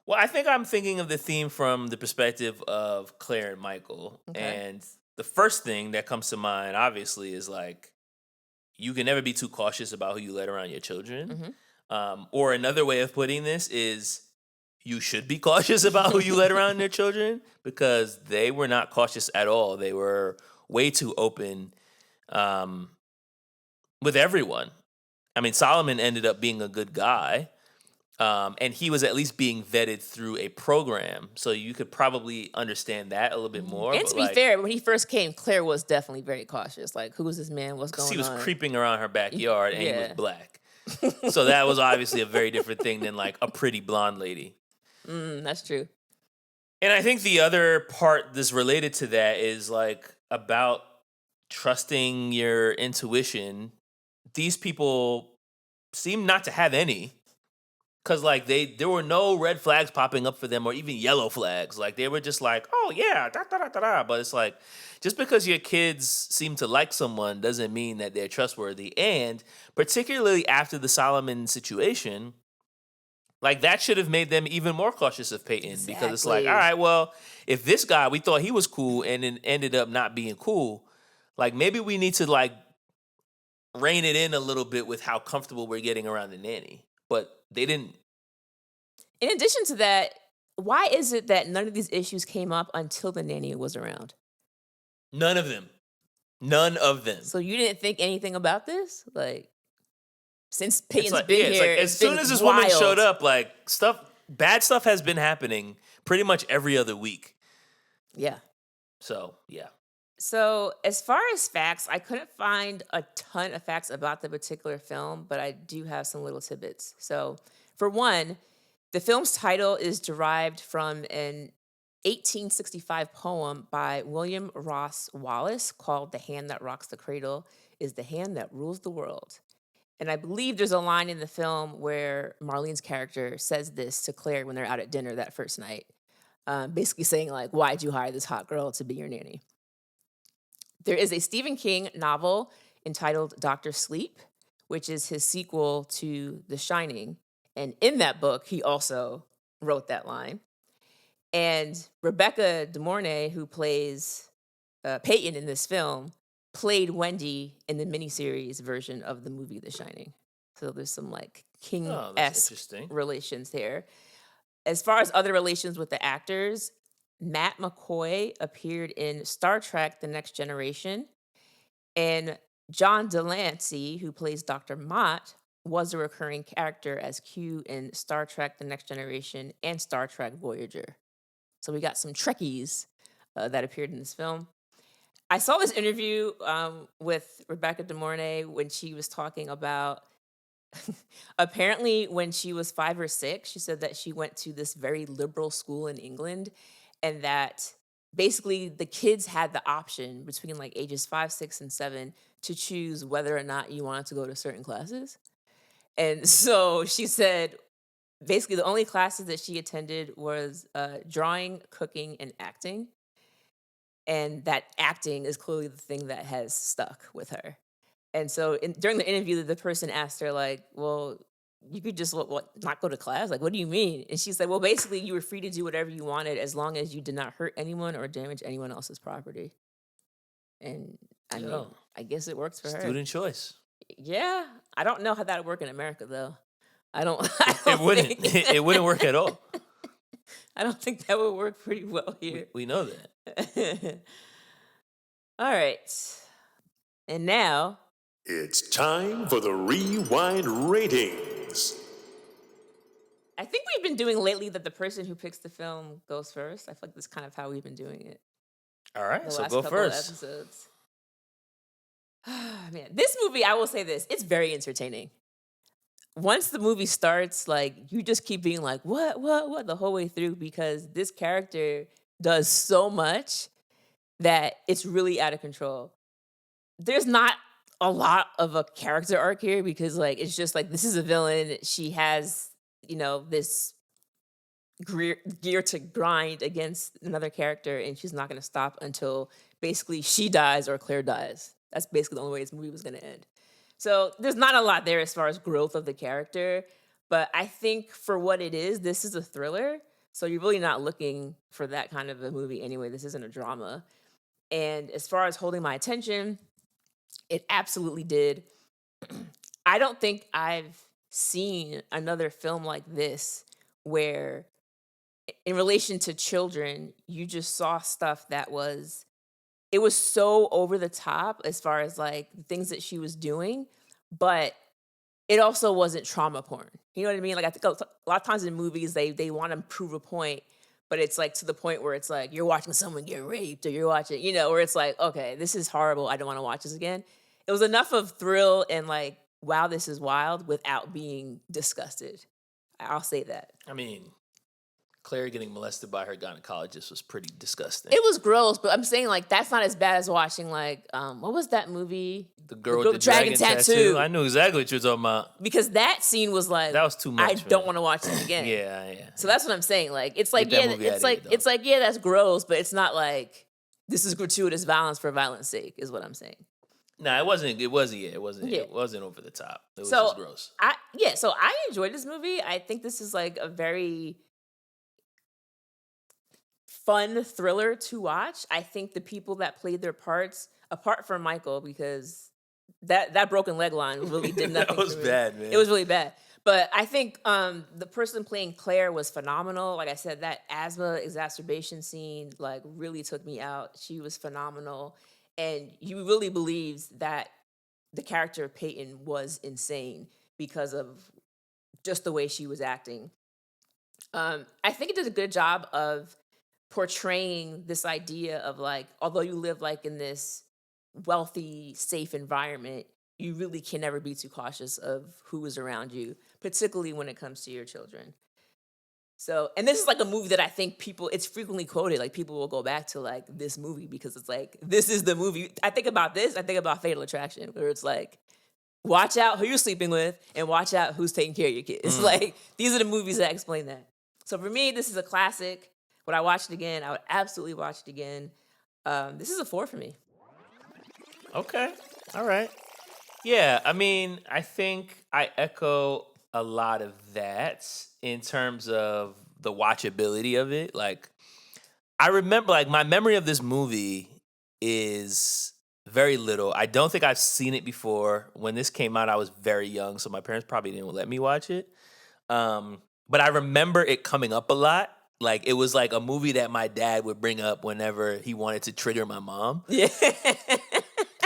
Well, I think I'm thinking of the theme from the perspective of Claire and Michael. Okay. And the first thing that comes to mind, obviously, is you can never be too cautious about who you let around your children. Or another way of putting this is you should be cautious about who you let around their children, because they were not cautious at all. They were way too open um, with everyone. I mean, Solomon ended up being a good guy, and he was at least being vetted through a program. So you could probably understand that a little bit more. And but to be fair, when he first came, Claire was definitely very cautious. Like, who is this man? What's because going he was on? creeping around her backyard and he was Yeah. black. So that was obviously a very different thing than like a pretty blonde lady. That's true. And I think the other part that's related to that is like about trusting your intuition. These people seem not to have any, because like there were no red flags popping up for them or even yellow flags. Like they were just like, oh yeah, da da da da da. But it's like, just because your kids seem to like someone doesn't mean that they're trustworthy. And particularly after the Solomon situation, like that should have made them even more cautious of Peyton, because it's like, all Exactly. right, well, if this guy, we thought he was cool and then ended up not being cool, like maybe we need to like rein it in a little bit with how comfortable we're getting around the nanny. But they didn't. In addition to that, why is it that none of these issues came up until the nanny was around? None of them. None of them. So you didn't think anything about this? Like, since It's Peyton's like, been yeah, it's here, like as soon been as this wild. woman showed up, like bad stuff has been happening pretty much every other week. Yeah. So yeah. So as far as facts, I couldn't find a ton of facts about the particular film, but I do have some little tidbits. So for one, the film's title is derived from an 1865 poem by William Ross Wallace called "The Hand That Rocks the Cradle is the Hand That Rules the World." And I believe there's a line in the film where Marlene's character says this to Claire when they're out at dinner that first night, basically saying like, "Why'd you hire this hot girl to be your nanny?" There is a Stephen King novel entitled Dr. Sleep, which is his sequel to The Shining. And in that book, he also wrote that line. And Rebecca De Mornay, who plays Peyton in this film, played Wendy in the miniseries version of the movie The Shining. So there's some like Oh, that's King-esque interesting. relations there. As far as other relations with the actors, Matt McCoy appeared in Star Trek The Next Generation, and John Delancey, who plays Dr. Mott, was a recurring character as Q in Star Trek The Next Generation and Star Trek Voyager. So we got some Trekkies that appeared in this film. I saw this interview with Rebecca De Mornay when she was talking about apparently when she was 5 or 6, she said that she went to this very liberal school in England, and that basically the kids had the option between like ages 5, 6, and 7 to choose whether or not you wanted to go to certain classes. And so she said basically the only classes that she attended was drawing, cooking, and acting. And that acting is clearly the thing that has stuck with her. And so during the interview, the person asked her, like, well, you could just not go to class? Like, what do you mean? And she said, well, basically, you were free to do whatever you wanted as long as you did not hurt anyone or damage anyone else's property. And I mean, Oh. I guess it works for her. Student choice. Yeah. I don't know how that would work in America, though. I don't It wouldn't. think- It wouldn't work at all. I don't think that would work pretty well here. We know that. All right. And now, It's time for the Rewind Ratings. I think we've been doing lately that the person who picks the film goes first. I feel like that's kind of how we've been doing it. All right, The so last go couple of first. episodes. Man, this movie, I will say this, it's very entertaining. Once the movie starts, like, you just keep being like, what, the whole way through, because this character does so much that it's really out of control. There's not a lot of a character arc here because, like, it's just like, this is a villain. She has, this gear to grind against another character, and she's not going to stop until basically she dies or Claire dies. That's basically the only way this movie was going to end. So there's not a lot there as far as growth of the character, but I think for what it is, this is a thriller. So you're really not looking for that kind of a movie anyway. This isn't a drama. And as far as holding my attention, it absolutely did. I don't think I've seen another film like this where in relation to children, you just saw stuff that was it was so over the top as far as like the things that she was doing, but it also wasn't trauma porn. You know what I mean? Like I think a lot of times in movies they want to prove a point, but it's like to the point where it's like you're watching someone get raped or you're watching, where it's like, okay, this is horrible. I don't want to watch this again. It was enough of thrill and like, wow, this is wild without being disgusted. I'll say that. I mean, Claire getting molested by her gynecologist was pretty disgusting. It was gross, but I'm saying like that's not as bad as watching like what was that movie? The girl with the dragon tattoo. I knew exactly what you were talking about. Because that scene was like that was too much. I don't want to watch it again. Yeah. So that's what I'm saying. Like it's like yeah, that's gross, but it's not like this is gratuitous violence for violence sake, is what I'm saying. No, it wasn't. It wasn't over the top. It was just gross. So I enjoyed this movie. I think this is like a very fun thriller to watch. I think the people that played their parts, apart from Michael, because that broken leg line really did nothing. That was bad, man. It was really bad. But I think the person playing Claire was phenomenal. Like I said, that asthma exacerbation scene like really took me out. She was phenomenal. And you really believes that the character of Peyton was insane because of just the way she was acting. I think it did a good job of portraying this idea of like, although you live like in this wealthy, safe environment, you really can never be too cautious of who is around you, particularly when it comes to your children. So, and this is like a movie that I think it's frequently quoted. Like people will go back to like this movie because it's like, this is the movie. I think about Fatal Attraction, where it's like, watch out who you're sleeping with and watch out who's taking care of your kids. Like these are the movies that explain that. So for me, this is a classic. Would I watch it again? I would absolutely watch it again. This is a 4 for me. Okay. All right. Yeah, I mean, I think I echo a lot of that in terms of the watchability of it. Like, I remember, like, my memory of this movie is very little. I don't think I've seen it before. When this came out, I was very young, so my parents probably didn't let me watch it. But I remember it coming up a lot. Like, it was like a movie that my dad would bring up whenever he wanted to trigger my mom. Yeah.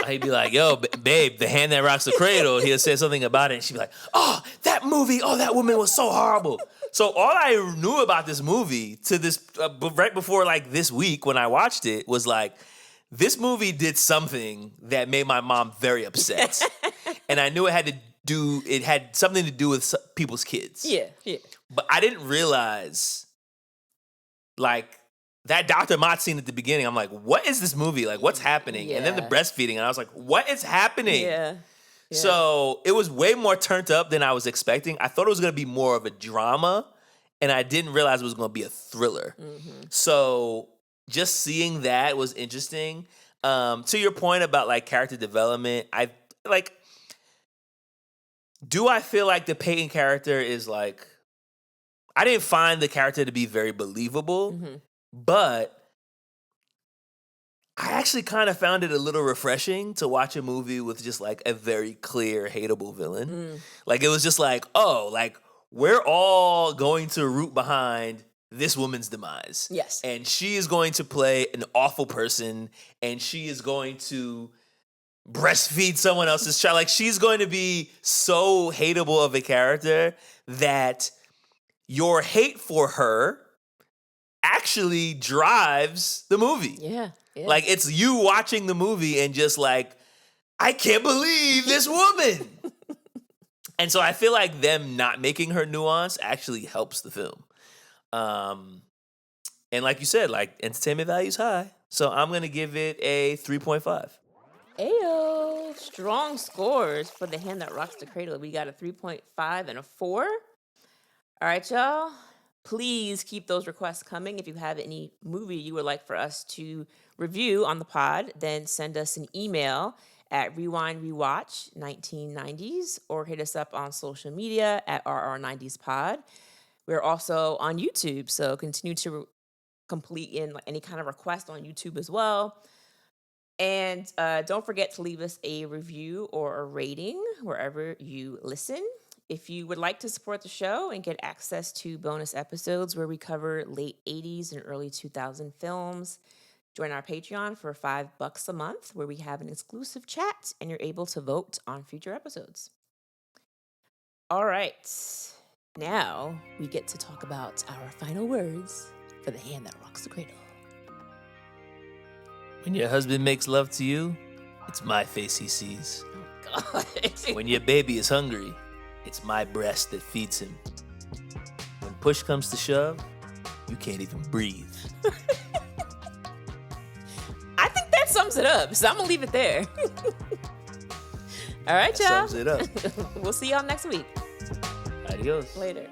He'd be like, yo, babe, the hand that rocks the cradle. He'll say something about it, and she'd be like, oh, that movie, oh, that woman was so horrible. So all I knew about this movie to this, right before like this week when I watched it, was like, this movie did something that made my mom very upset. And I knew it had something to do with people's kids. Yeah. But I didn't realize, like, that Dr. Mott scene at the beginning, I'm like, what is this movie? Like, what's happening? Yeah. And then the breastfeeding, and I was like, what is happening? Yeah. So it was way more turned up than I was expecting. I thought it was going to be more of a drama, and I didn't realize it was going to be a thriller. Mm-hmm. So just seeing that was interesting. To your point about, like, character development, do I feel like the Peyton character is, like, I didn't find the character to be very believable. Mm-hmm. But I actually kind of found it a little refreshing to watch a movie with just like a very clear, hateable villain. Like it was just like, oh, like we're all going to root behind this woman's demise. Yes. And she is going to play an awful person, and she is going to breastfeed someone else's child. Like she's going to be so hateable of a character that your hate for her actually drives the movie. Yeah. Like it's you watching the movie and just like, I can't believe this woman. And so I feel like them not making her nuance actually helps the film. And like you said, like entertainment value is high. So I'm going to give it a 3.5. Ayo, strong scores for The Hand That Rocks the Cradle. We got a 3.5 and a 4. All right, y'all. Please keep those requests coming. If you have any movie you would like for us to review on the pod, then send us an email at rewindrewatch1990s or hit us up on social media at RR90spod. We're also on YouTube, so continue to complete in any kind of request on YouTube as well. And don't forget to leave us a review or a rating wherever you listen. If you would like to support the show and get access to bonus episodes where we cover late 80s and early 2000 films, join our Patreon for $5 a month where we have an exclusive chat and you're able to vote on future episodes. All right. Now we get to talk about our final words for the hand that rocks the cradle. When your husband makes love to you, it's my face he sees. Oh, God. When your baby is hungry, it's my breast that feeds him. When push comes to shove, you can't even breathe. I think that sums it up, so I'm going to leave it there. All right, That y'all. sums it up. We'll see y'all next week. Adios. Later.